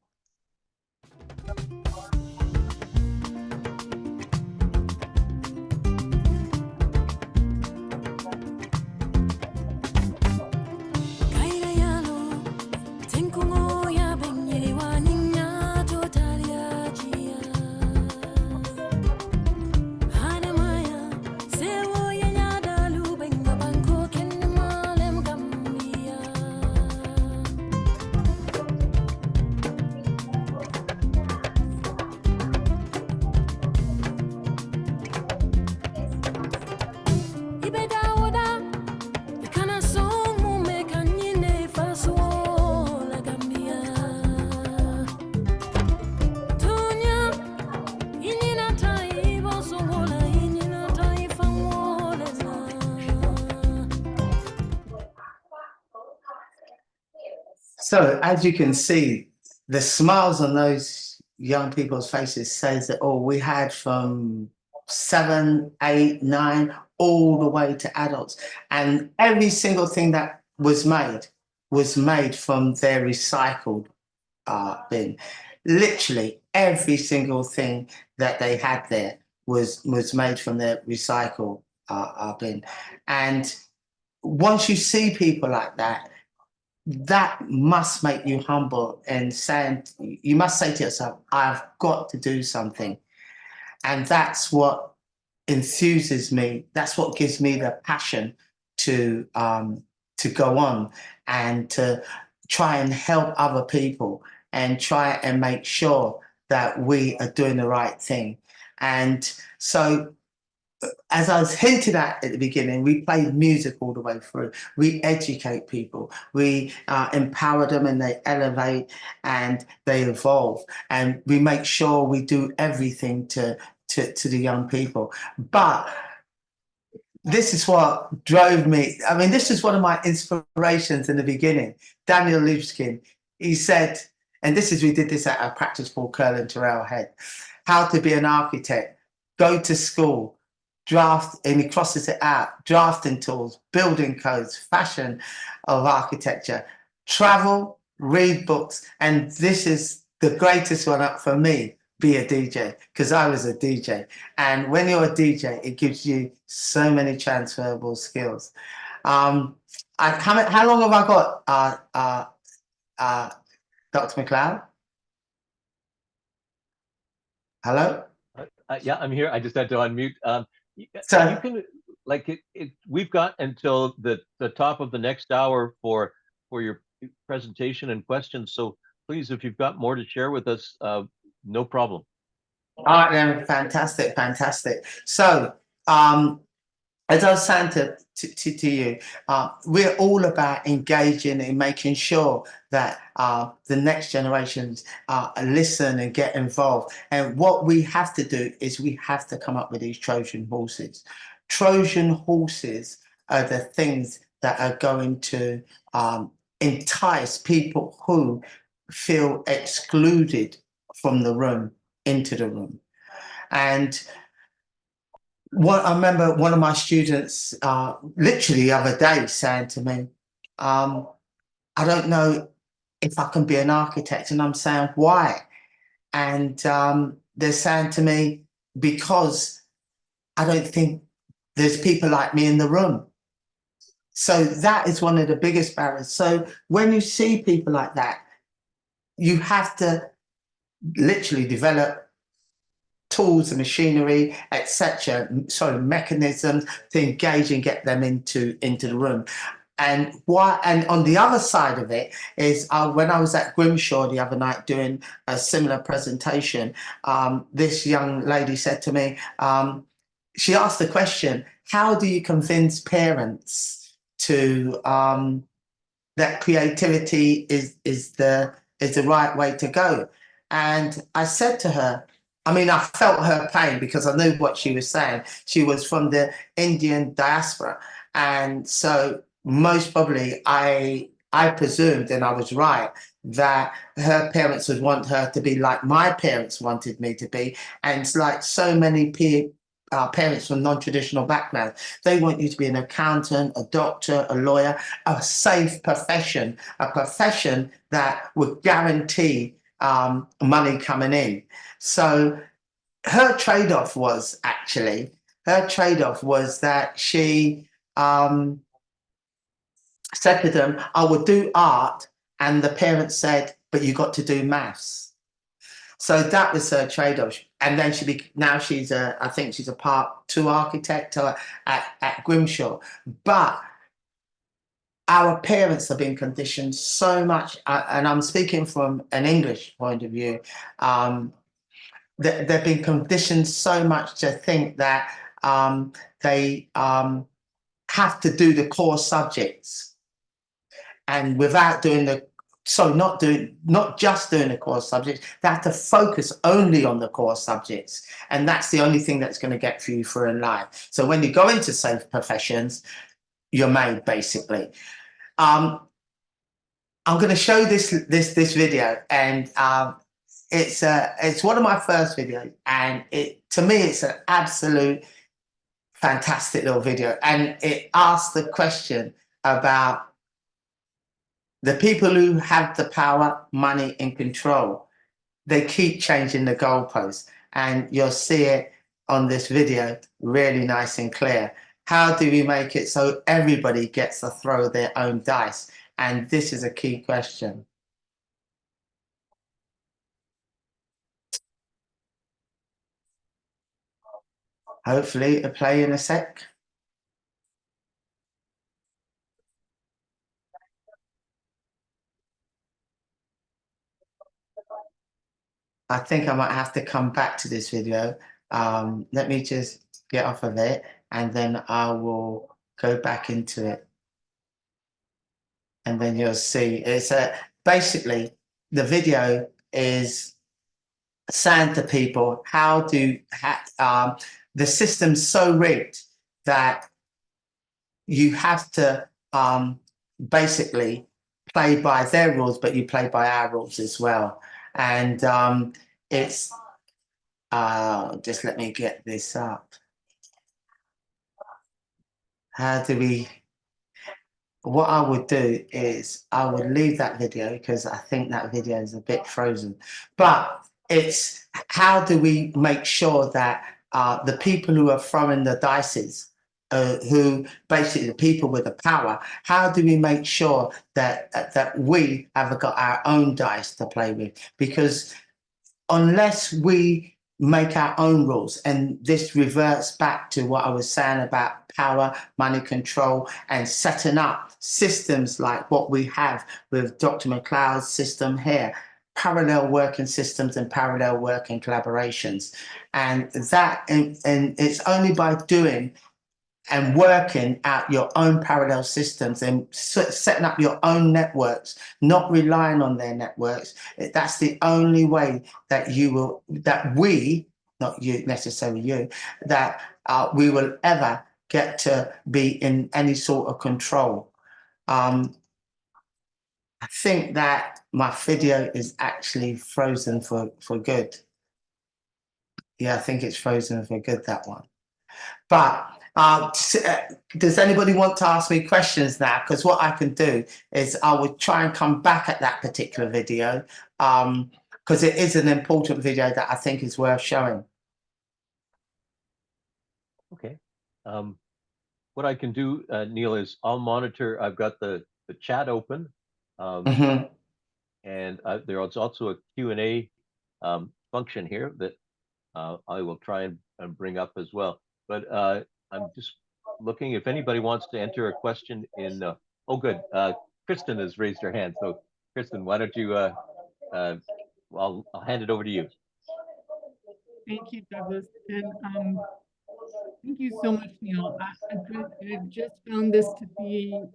A: So as you can see, the smiles on those young people's faces says that, oh, we had from 7, 8, 9, all the way to adults. And every single thing that was made from their recycled bin. Literally every single thing that they had there was made from their recycle bin. And once you see people like that, that must make you humble and saying, you must say to yourself, I've got to do something. And that's what enthuses me. That's what gives me the passion to go on and to try and help other people and try and make sure that we are doing the right thing. And so, as I was hinted at the beginning, we play music all the way through. We educate people, we empower them, and they elevate and they evolve. And we make sure we do everything to the young people. But this is what drove me. I mean, this is one of my inspirations in the beginning. Daniel Lubskin, he said, and this is, we did this at a practice called Curl and Terrell Head, how to be an architect, go to school, draft, and he crosses it out, drafting tools, building codes, fashion of architecture, travel, read books, and this is the greatest one up for me, be a DJ, because I was a DJ. And when you're a DJ, it gives you so many transferable skills. How long have I got, Dr. McLeod? Hello?
B: Yeah, I'm here. I just had to unmute.
A: So
B: you can, like, we've got until the top of the next hour for your presentation and questions. So please, if you've got more to share with us, no problem.
A: All right, then, fantastic, fantastic. So, as I was saying to you, we're all about engaging and making sure that the next generations listen and get involved. And what we have to do is we have to come up with these Trojan horses. Trojan horses are the things that are going to entice people who feel excluded from the room into the room. And I remember one of my students literally the other day saying to me, I don't know if I can be an architect. And I'm saying, why? And they're saying to me, because I don't think there's people like me in the room. So that is one of the biggest barriers. So when you see people like that, you have to literally develop tools and machinery, etc., sorry, mechanisms to engage and get them into the room. And on the other side of it is when I was at Grimshaw the other night doing a similar presentation, this young lady said to me, she asked the question, how do you convince parents to that creativity is the right way to go? And I said to her, I mean, I felt her pain because I knew what she was saying. She was from the Indian diaspora. And so most probably I presumed, and I was right, that her parents would want her to be like my parents wanted me to be. And it's like so many parents from non-traditional backgrounds. They want you to be an accountant, a doctor, a lawyer, a safe profession, a profession that would guarantee money coming in. So her trade-off was that she said to them, I would do art, and the parents said, but you got to do maths. So that was her trade-off. And then I think she's a Part 2 architect at Grimshaw. But our parents have been conditioned so much, and I'm speaking from an English point of view, they've been conditioned so much to think that they have to do the core subjects, and without doing not just doing the core subjects, they have to focus only on the core subjects, and that's the only thing that's going to get you through in life. So when you go into safe professions, you're made basically. I'm going to show this video, and it's one of my first videos, and to me it's an absolute fantastic little video, and it asks the question about the people who have the power, money, and control. They keep changing the goalposts, and you'll see it on this video really nice and clear. How do we make it so everybody gets to throw their own dice? And this is a key question. Hopefully it'll play in a sec. I think I might have to come back to this video. Let me just get off of it, and then I will go back into it. And then you'll see it's basically the video is saying to people how the system's so rigged that you have to basically play by their rules, but you play by our rules as well. And it's just let me get this up. How do we? What I would do is I would leave that video because I think that video is a bit frozen. But it's how do we make sure that the people who are throwing the dices, who basically the people with the power, how do we make sure that we have got our own dice to play with? Because unless we make our own rules, and this reverts back to what I was saying about power, money, control, and setting up systems like what we have with Dr. McLeod's system here, parallel working systems and parallel working collaborations. And it's only by doing and working out your own parallel systems and setting up your own networks, not relying on their networks. That's the only way that we, not you necessarily you, that we will ever get to be in any sort of control. I think that my video is actually frozen for good. Yeah, I think it's frozen for good, that one. But does anybody want to ask me questions now? Because what I can do is I would try and come back at that particular video because it is an important video that I think is worth showing.
B: Okay. What I can do, Neil, is I'll monitor. I've got the chat open,
A: Mhm.
B: and there is also a Q&A function here that I will try and bring up as well. But I'm just looking if anybody wants to enter a question in. Oh, good. Kristen has raised her hand. So, Kristen, why don't you? I'll hand it over to you.
G: Thank you, Douglas. And thank you so much, Neil. I've just found this to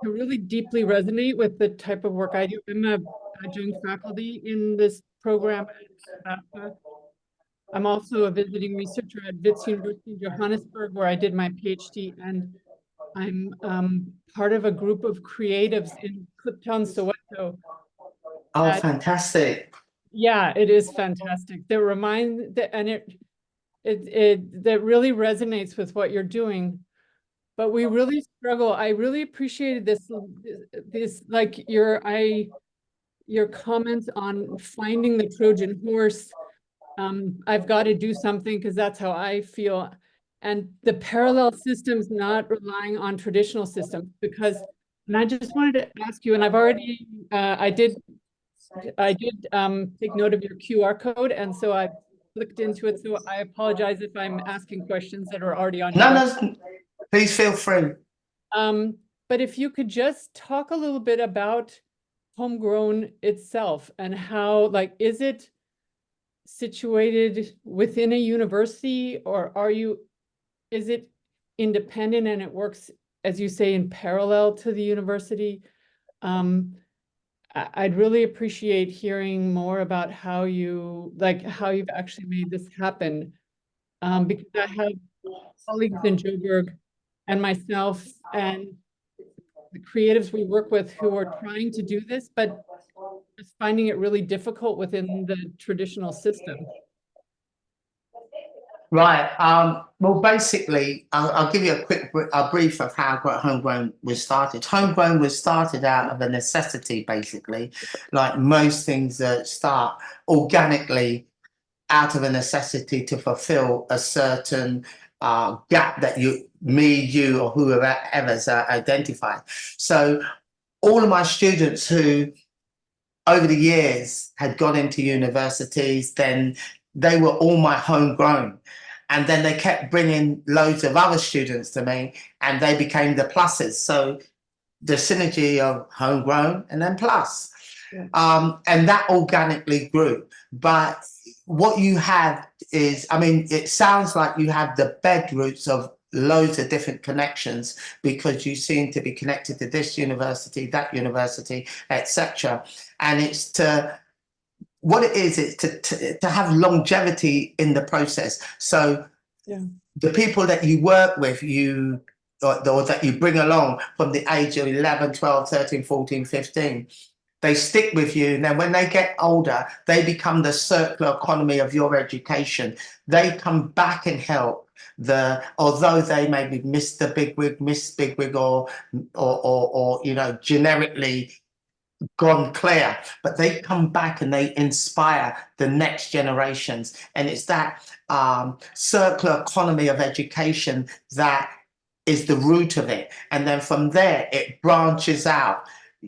G: really deeply resonate with the type of work I do. I'm a adjunct faculty in this program at AFA. I'm also a visiting researcher at Wits University in Johannesburg, where I did my PhD, and I'm part of a group of creatives in Kliptown, Soweto.
A: Oh, fantastic.
G: Yeah, it is fantastic. That that really resonates with what you're doing. But we really struggle. I really appreciated this like your comments on finding the Trojan horse. I've got to do something because that's how I feel. And the parallel systems not relying on traditional systems, because, and I just wanted to ask you, and I've already, I did take note of your QR code, and so I clicked into it. So I apologize if I'm asking questions that are already on your website.
A: No, please feel free.
G: But if you could just talk a little bit about HomeGrown itself and how, like, is it situated within a university, or is it independent and it works, as you say, in parallel to the university? I'd really appreciate hearing more about how you've actually made this happen. Because I have colleagues in Joburg and myself and the creatives we work with who are trying to do this, but just finding it really difficult within the traditional system.
A: Right. Well, basically, I'll give you a brief of how HomeGrown was started. HomeGrown was started out of a necessity, basically, like most things that start organically out of a necessity to fulfill a certain gap that you, or whoever's identified. So all of my students who over the years had gone into universities, then they were all my homegrown. And then they kept bringing loads of other students to me, and they became the pluses. So the synergy of homegrown and then plus. Yeah. And that organically grew. But what you have is, I mean, it sounds like you have the bed roots of loads of different connections, because you seem to be connected to this university, that university, etc. And it's what it is to have longevity in the process. So yeah, the people that you work with, or that you bring along from the age of 11, 12, 13, 14, 15, they stick with you. And then when they get older, they become the circular economy of your education. They come back and help although they may be Mr. Bigwig, Miss Bigwig, or generically gone clear, but they come back and they inspire the next generations. And it's that circular economy of education that is the root of it. And then from there, it branches out.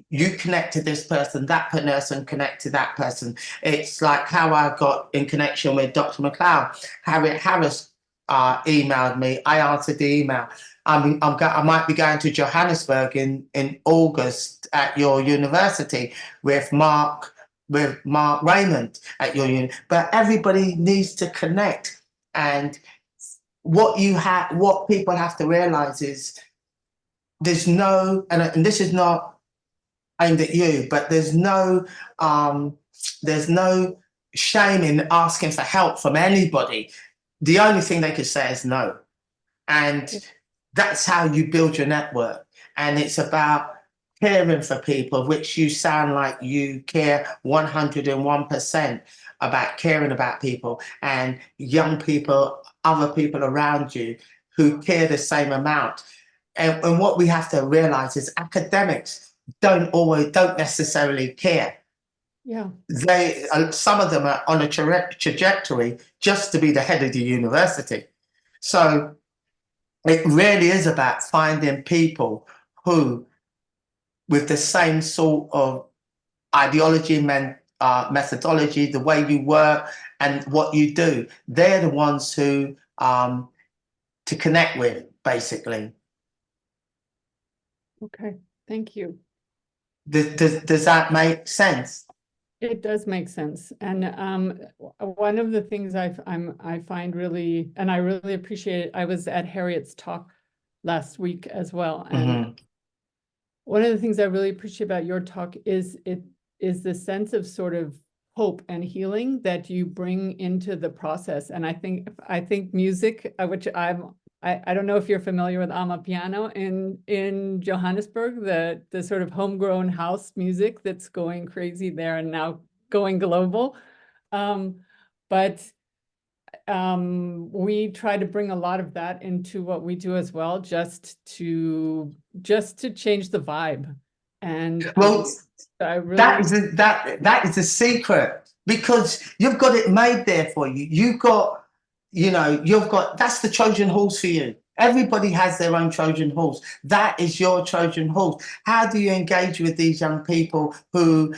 A: You connect to this person, that person connect to that person. It's like how I got in connection with Dr. McLeod. Harriet Harris emailed me. I answered the email. I might be going to Johannesburg in August at your university with Mark Raymond at your uni. But everybody needs to connect. And what people have to realize is there's no, and this is not aimed at you, but there's no shame in asking for help from anybody. The only thing they could say is no. And that's how you build your network. And it's about caring for people, which you sound like you care 101% about caring about people, and young people, other people around you who care the same amount. And what we have to realize is academics don't necessarily care. Yeah, some of them are on a trajectory just to be the head of the university. So It really is about finding people who, with the same sort of ideology, methodology, the way you work and what you do, they're the ones who to connect with, basically.
G: Okay, thank you.
A: Does that make sense?
G: It does make sense. And one of the things I find really, and I really appreciate it, I was at Harriet's talk last week as well. And one of the things I really appreciate about your talk is the sense of sort of hope and healing that you bring into the process. And I think music, which I don't know if you're familiar with Amapiano in Johannesburg, the sort of homegrown house music that's going crazy there and now going global. But we try to bring a lot of that into what we do as well, just to change the vibe. And
A: well,
G: I really
A: that is a secret, because you've got it made there for you. You've got that's the Trojan horse for you. Everybody has their own Trojan horse. That is your Trojan horse. How do you engage with these young people who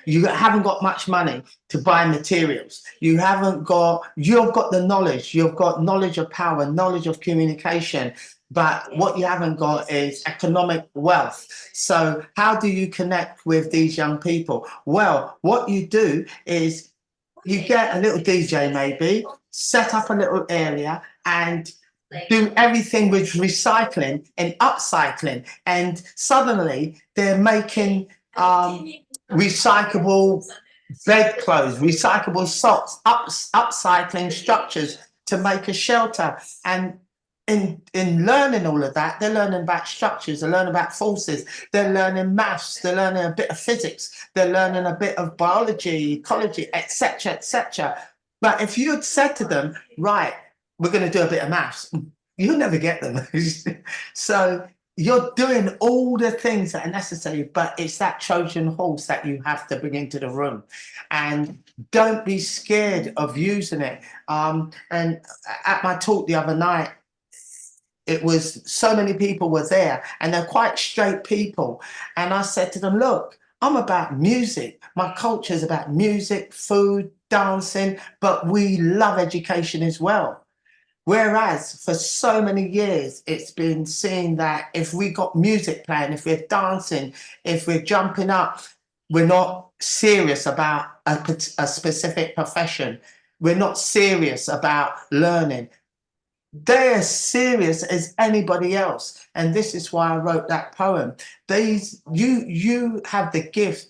A: you haven't got much money to buy materials? You've got the knowledge. You've got knowledge of power, knowledge of communication. But what you haven't got is economic wealth. So how do you connect with these young people? Well, what you do is you get a little DJ, maybe set up a little area and do everything with recycling and upcycling. And suddenly they're making recyclable bedclothes, recyclable socks, upcycling structures to make a shelter. And in learning all of that, they're learning about structures, they're learning about forces, they're learning maths, they're learning a bit of physics, they're learning a bit of biology, ecology, etc., etc. But if you had said to them, right, we're going to do a bit of maths, you'll never get them. So you're doing all the things that are necessary, but it's that Trojan horse that you have to bring into the room. And don't be scared of using it. And at my talk the other night, it was so many people were there and they're quite straight people. And I said to them, look, I'm about music. My culture is about music, food, dancing, but we love education as well. Whereas for so many years, it's been seen that if we got music playing, if we're dancing, if we're jumping up, we're not serious about a specific profession. We're not serious about learning. They're as serious as anybody else. And this is why I wrote that poem. You have the gift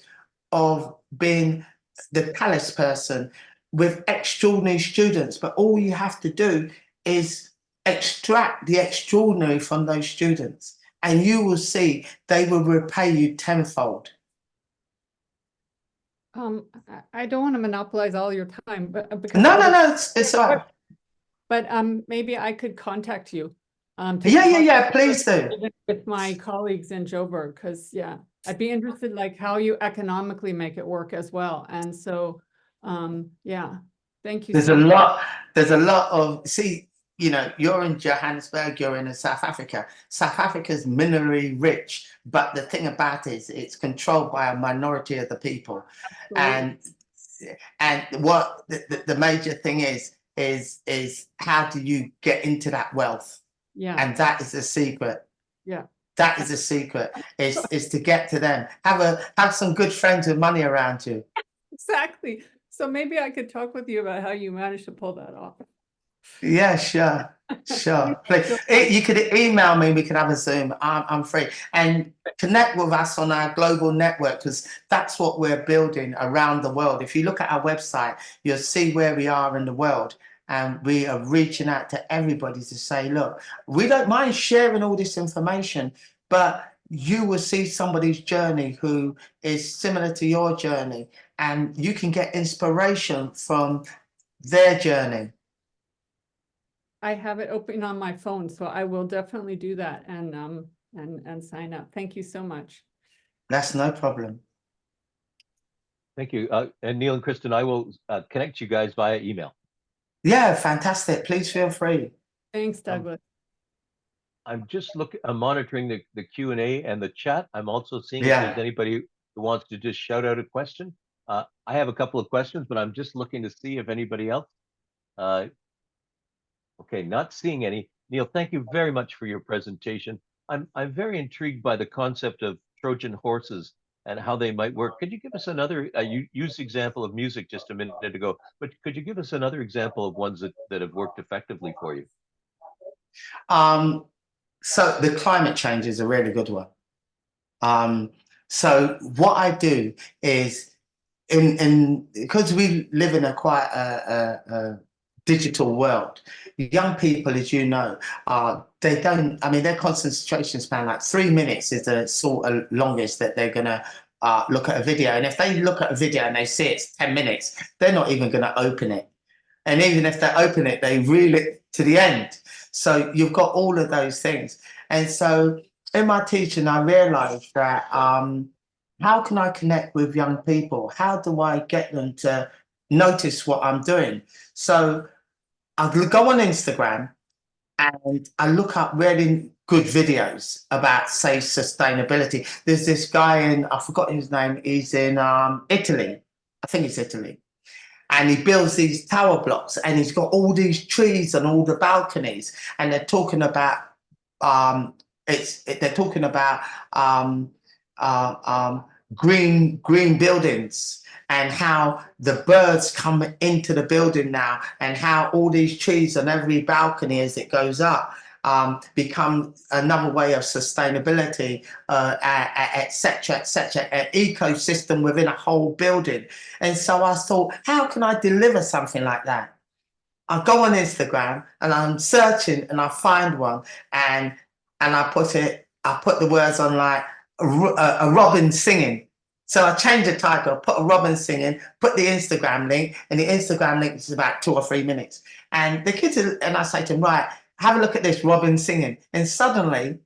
A: of being the palace person with extraordinary students, but all you have to do is extract the extraordinary from those students, and you will see they will repay you tenfold.
G: I don't want to monopolize all your time, but
A: No, it's all right.
G: But maybe I could contact you.
A: Yeah, please do.
G: With my colleagues in Joburg, because I'd be interested like how you economically make it work as well. And so thank you.
A: There's a lot of, see, you're in Johannesburg, you're in South Africa. South Africa's minerally rich, but the thing about it is it's controlled by a minority of the people. Absolutely. And what the major thing is how do you get into that wealth? Yeah. And that is the secret. Yeah. That is the secret, is to get to them. Have some good friends with money around you.
G: Exactly. So maybe I could talk with you about how you managed to pull that off.
A: Yeah, sure. Please. You could email me, we could have a Zoom. I'm free. And connect with us on our global network, because that's what we're building around the world. If you look at our website, you'll see where we are in the world. And we are reaching out to everybody to say, look, we don't mind sharing all this information, but you will see somebody's journey who is similar to your journey, and you can get inspiration from their journey.
G: I have it open on my phone, so I will definitely do that and sign up. Thank you so much.
A: That's no problem.
B: Thank you. And Neil and Kristen, I will connect you guys via email.
A: Yeah, fantastic. Please feel free.
G: Thanks, Douglas.
B: I'm just I'm monitoring the Q&A and the chat. I'm also seeing if
A: Yeah.
B: there's anybody who wants to just shout out a question. I have a couple of questions, but I'm just looking to see if anybody else. Okay, not seeing any. Neil, thank you very much for your presentation. I'm very intrigued by the concept of Trojan horses and how they might work. Could you give us another, you used the example of music just a minute ago, but could you give us another example of ones that have worked effectively for you?
A: So the climate change is a really good one. So what I do is because we live in a quite a digital world, young people, as you know, they don't, I mean, their concentration span, like 3 minutes is the sort of longest that they're gonna look at a video. And if they look at a video and they see it's 10 minutes, they're not even gonna open it. And even if they open it, they reel it to the end. So you've got all of those things. And so in my teaching, I realized that how can I connect with young people? How do I get them to notice what I'm doing? So I go on Instagram and I look up really good videos about, say, sustainability. There's this guy in, I forgot his name, he's in Italy. I think it's Italy. And he builds these tower blocks and he's got all these trees and all the balconies. And they're talking about, green buildings and how the birds come into the building now and how all these trees on every balcony as it goes up become another way of sustainability, etc., an ecosystem within a whole building. And so I thought, how can I deliver something like that? I go on Instagram and I'm searching and I find one and I put the words on like a robin singing. So I changed the title, put a robin singing, put the Instagram link, and the Instagram link is about 2 or 3 minutes. And the kids, and I say to them, right, have a look at this robin singing. And suddenly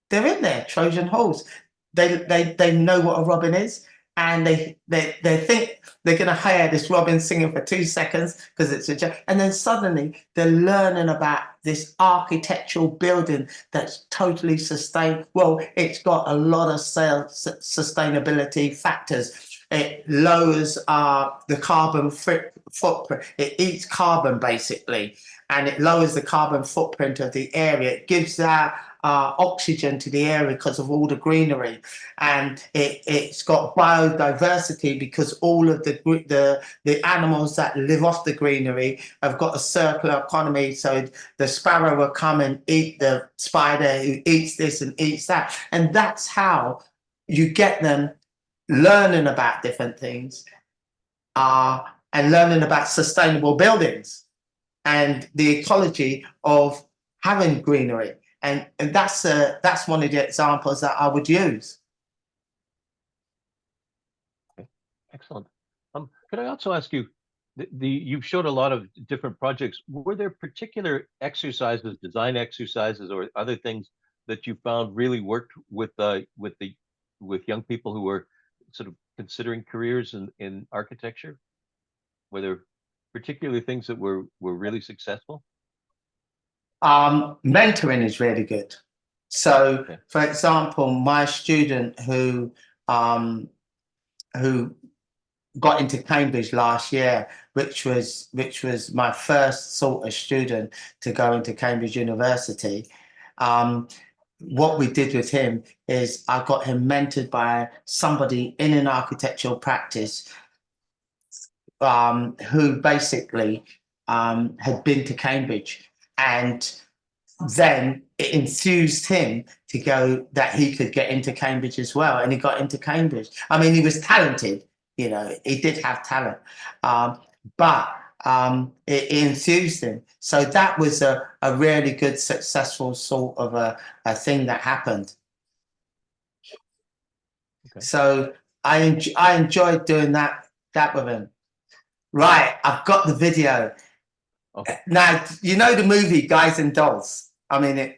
A: they're in there, Trojan horse. They know what a robin is. And they think they're going to hire this robin singing for 2 seconds because it's a joke. And then suddenly they're learning about this architectural building that's totally sustained. Well, it's got a lot of sustainability factors. It lowers the carbon footprint. It eats carbon basically, and it lowers the carbon footprint of the area. It gives that oxygen to the area because of all the greenery, and it's got biodiversity because all of the animals that live off the greenery have got a circular economy. So the sparrow will come and eat the spider who eats this and eats that, and that's how you get them learning about different things and learning about sustainable buildings and the ecology of having greenery. And that's one of the examples that I would use.
B: Okay. Excellent. Could I also ask you, you've showed a lot of different projects. Were there particular exercises, design exercises, or other things that you found really worked with young people who were sort of considering careers in architecture? Were there particularly things that were really successful?
A: Mentoring is really good. So,
B: okay.
A: For example, my student who got into Cambridge last year, which was my first sort of student to go into Cambridge University. What we did with him is I got him mentored by somebody in an architectural practice who basically had been to Cambridge. And then it enthused him to go that he could get into Cambridge as well. And he got into Cambridge. I mean, he was talented, you know, he did have talent, but it enthused him. So that was a really good, successful sort of a thing that happened. Okay. So I enjoyed doing that with him. Right, I've got the video. Okay. Now, you know the movie Guys and Dolls? I mean,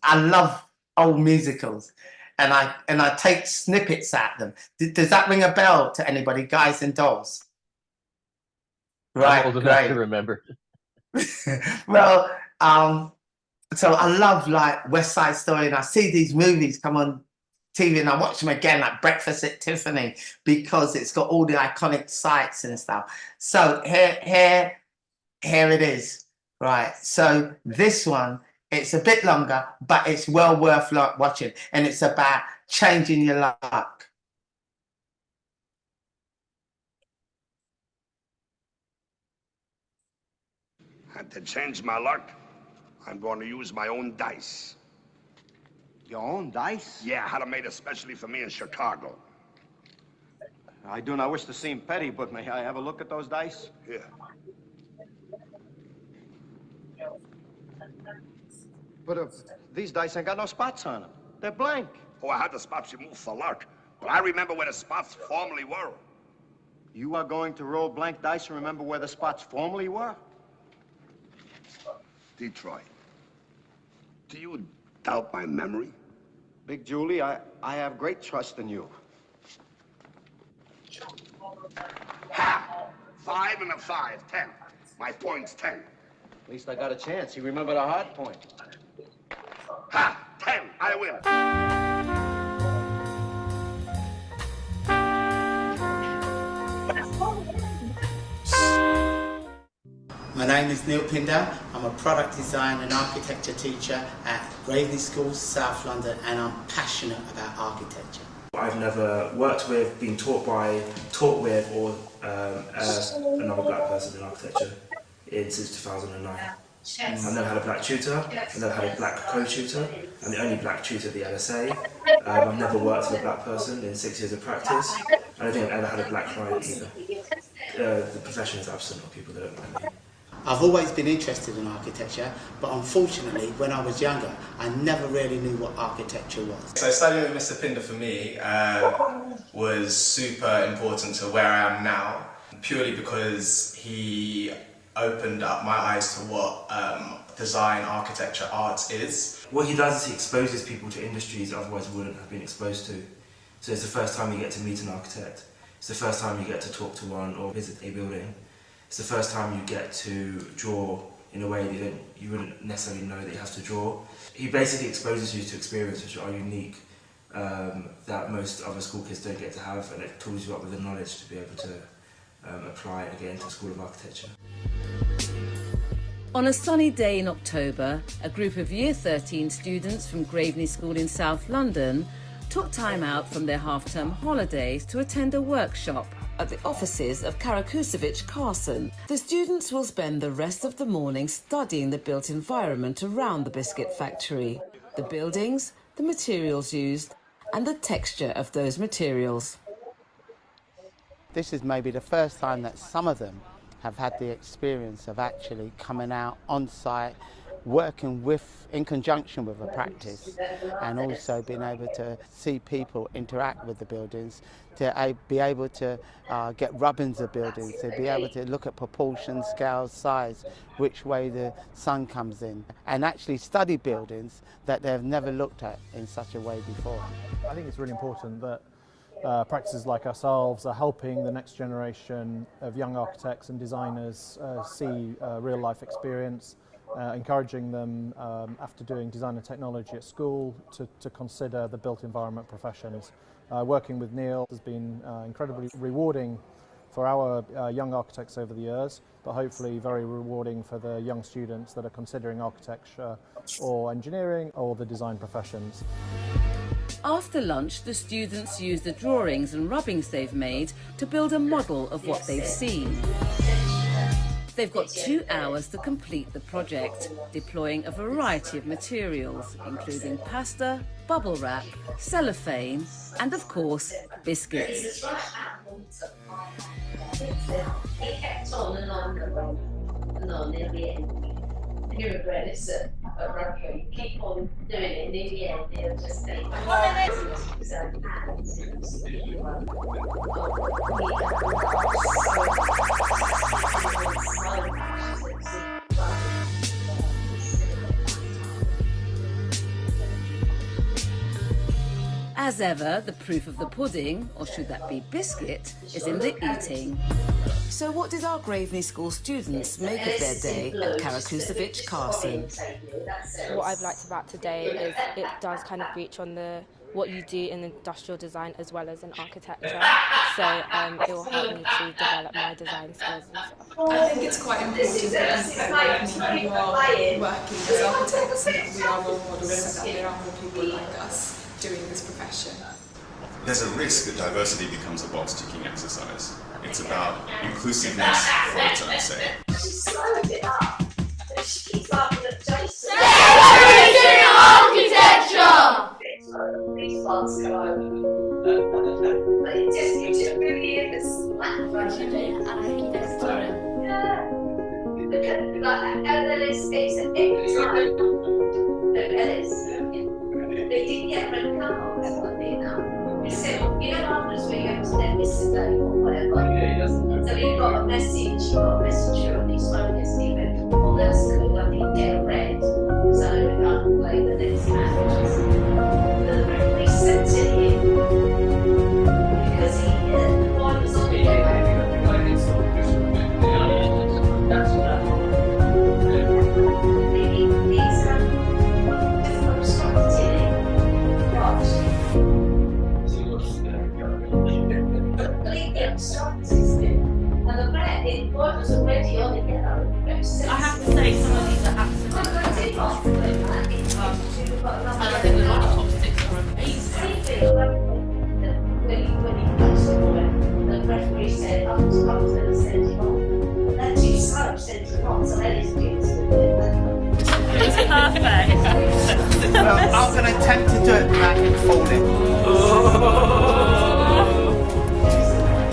A: I love old musicals, and I take snippets at them. Does that ring a bell to anybody? Guys and Dolls? Right,
B: I'm old enough to remember.
A: Well, So I love like West Side Story, and I see these movies come on TV and I watch them again, like Breakfast at Tiffany, because it's got all the iconic sites and stuff. So here it is, right? So this one, it's a bit longer, but it's well worth watching, and it's about changing your luck.
H: And to change my luck, I'm going to use my own dice.
I: Your own dice?
H: Yeah, I had them made especially for me in Chicago.
I: I do not wish to seem petty, but may I have a look at those dice?
H: Here.
I: But these dice ain't got no spots on them. They're blank.
H: Oh, I had the spots removed for luck, but I remember where the spots formerly were.
I: You are going to roll blank dice and remember where the spots formerly were?
H: Detroit, do you doubt my memory?
I: Big Julie, I have great trust in you.
H: Ha! 5 and a 5, 10. My point's 10.
I: At least I got a chance. You remember the hard point.
H: Ha! 10. I win.
A: My name is Neil Pinder. I'm a product design and architecture teacher at Graveney School, South London, and I'm passionate about architecture.
J: I've never worked with, been taught with, or another black person in architecture since 2009. I've never had a black tutor, I've never had a black co-tutor. I'm the only black tutor at the LSA. I've never worked with a black person in 6 years of practice. I don't think I've ever had a black client either. The profession is absent of people that don't like me.
A: I've always been interested in architecture, but unfortunately, when I was younger, I never really knew what architecture was.
K: So studying with Mr. Pinder for me was super important to where I am now, purely because he opened up my eyes to what design, architecture, art is.
J: What he does is he exposes people to industries otherwise wouldn't have been exposed to. So it's the first time you get to meet an architect. It's the first time you get to talk to one or visit a building. It's the first time you get to draw in a way that you wouldn't necessarily know that you have to draw. He basically exposes you to experiences which are unique, that most other school kids don't get to have, and it tools you up with the knowledge to be able to apply it again to School of Architecture.
L: On a sunny day in October, a group of Year 13 students from Graveney School in South London took time out from their half-term holidays to attend a workshop at the offices of Karakusevich Carson. The students will spend the rest of the morning studying the built environment around the biscuit factory, the buildings, the materials used, and the texture of those materials.
A: This is maybe the first time that some of them have had the experience of actually coming out on site, working in conjunction with a practice, and also being able to see people interact with the buildings, to be able to get rubbings of buildings, to be able to look at proportion, scale, size, which way the sun comes in, and actually study buildings that they've never looked at in such a way before.
M: I think it's really important that practices like ourselves are helping the next generation of young architects and designers see real life experience, encouraging them after doing design and technology at school to consider the built environment professions. Working with Neil has been incredibly rewarding for our young architects over the years, but hopefully very rewarding for the young students that are considering architecture or engineering or the design professions.
L: After lunch, the students use the drawings and rubbings they've made to build a model of what they've seen. They've got 2 hours to complete the project, deploying a variety of materials, including pasta, bubble wrap, cellophane, and of course, biscuits.
N: You regret it, sir. You keep on doing it, and in the end, they'll just say,
L: As ever, the proof of the pudding, or should that be biscuit, is in the eating. So what did our Graveney School students make of their day at Karakusevich Carson?
O: What I've liked about today is it does kind of reach on what you do in industrial design as well as in architecture. So it will help me to develop my design skills and stuff.
P: I think it's quite important that people like me who are working as architects and that we are role models so that there are more people like us doing this profession.
Q: There's a risk that diversity becomes a box-ticking exercise. It's about inclusiveness for its own sake.
N: She slowed it up. She keeps laughing at Jason. Architecture! These ones go over. But it just really is yeah. Like Ellis, it's every time. Ellis, they didn't get rid of cars, what they know. So, you know, after where you have to let this today or whatever. So you've got a message from these focus even on their school, I think they're red. So I can play the next match. The referee sent it in because the boy was on the game.
R: I have to say some of these are absolutely and I think the top six are amazing.
N: The referee said, I was going to send him off. And then two slopes sent him off, so that is good.
R: It's perfect.
A: Well, I'm going to attempt to do it without him falling.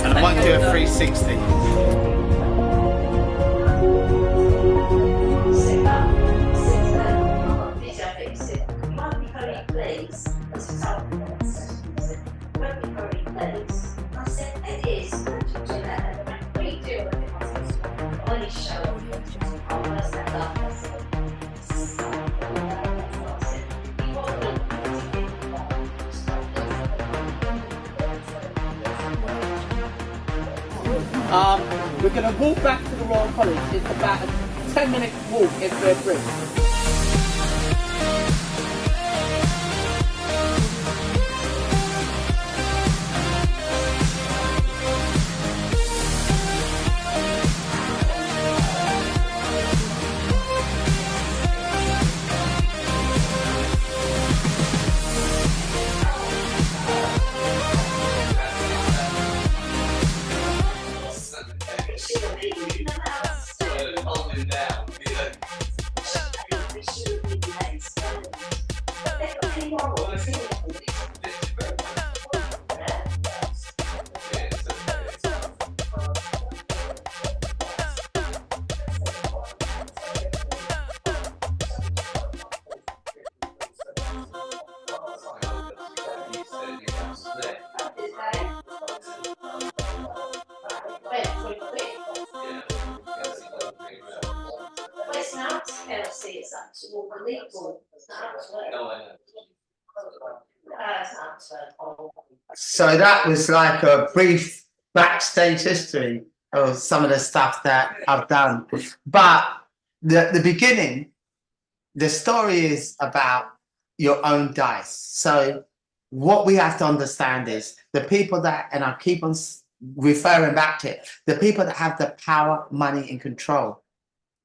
A: And I won't do a 360. We're going to walk back to the Royal College. It's about a 10-minute walk if we're free. So that was like a brief backstage history of some of the stuff that I've done. But the beginning, the story is about your own dice. So what we have to understand is the people that, and I keep on referring back to it, the people that have the power, money, and control,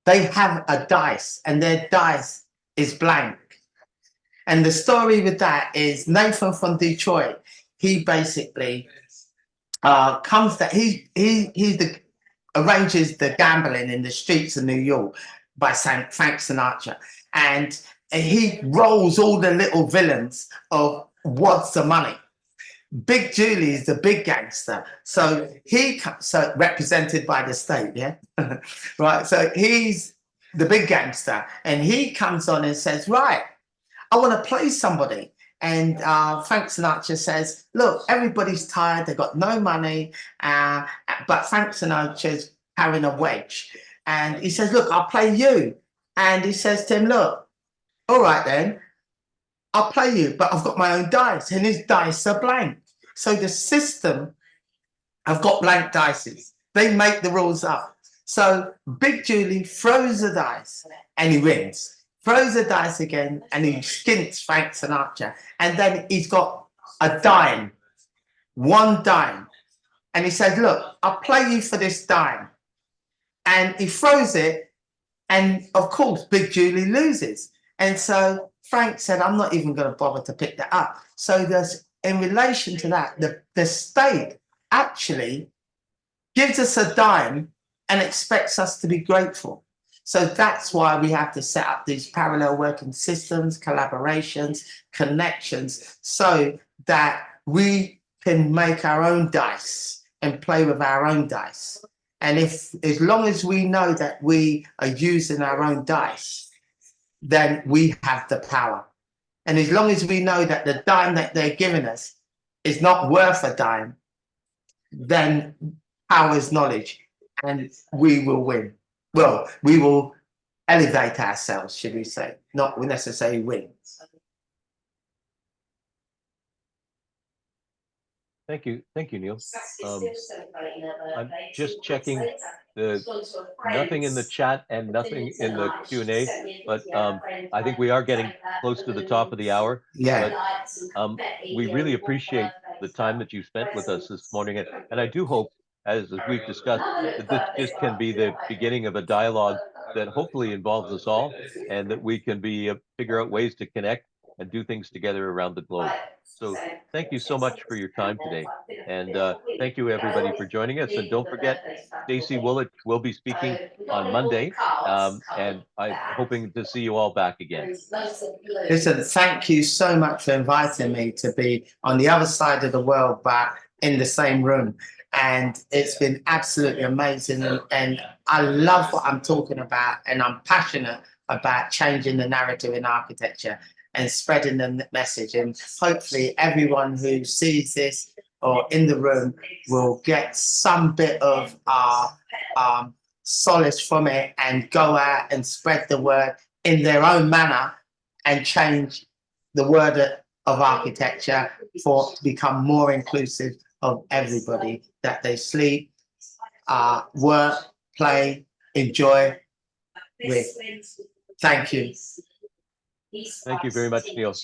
A: they have a dice and their dice is blank. And the story with that is Nathan from Detroit. He basically comes that arranges the gambling in the streets of New York by Frank Sinatra, and he rolls all the little villains of what's the money. Big Julie is the big gangster, so represented by the state, yeah, right. So he's the big gangster, and he comes on and says, right, I want to play somebody. And Frank Sinatra says, look, everybody's tired, they've got no money, but Frank Sinatra's carrying a wedge. And he says, look, I'll play you. And he says to him, look, all right then, I'll play you, but I've got my own dice, and his dice are blank. So the system, I've got blank dice. They make the rules up. So Big Julie throws the dice and he wins. Throws the dice again and he skints Frank Sinatra. And then he's got a dime, one dime. And he says, look, I'll play you for this dime. And he throws it. And of course, Big Julie loses. And so Frank said, I'm not even going to bother to pick that up. So there's, in relation to that, the state actually gives us a dime and expects us to be grateful. So that's why we have to set up these parallel working systems, collaborations, connections, so that we can make our own dice and play with our own dice. And if, as long as we know that we are using our own dice, then we have the power. And as long as we know that the dime that they're giving us is not worth a dime, then power is knowledge, and we will win. Well, we will elevate ourselves, should we say, not necessarily win.
B: Thank you, Neil. I'm just checking nothing in the chat and nothing in the Q&A, but I think we are getting close to the top of the hour.
A: Yeah.
B: But we really appreciate the time that you spent with us this morning, and I do hope, as we've discussed, that this just can be the beginning of a dialogue that hopefully involves us all, and that we can figure out ways to connect and do things together around the globe. So thank you so much for your time today. And thank you everybody for joining us. And don't forget, Stacey Willett will be speaking on Monday. And I'm hoping to see you all back again.
A: Listen, thank you so much for inviting me to be on the other side of the world, but in the same room. And it's been absolutely amazing. And I love what I'm talking about. And I'm passionate about changing the narrative in architecture and spreading the message. And hopefully everyone who sees this or in the room will get some bit of solace from it and go out and spread the word in their own manner and change the word of architecture to become more inclusive of everybody, that they sleep, work, play, enjoy with. Thank you.
B: Thank you very much, Neil.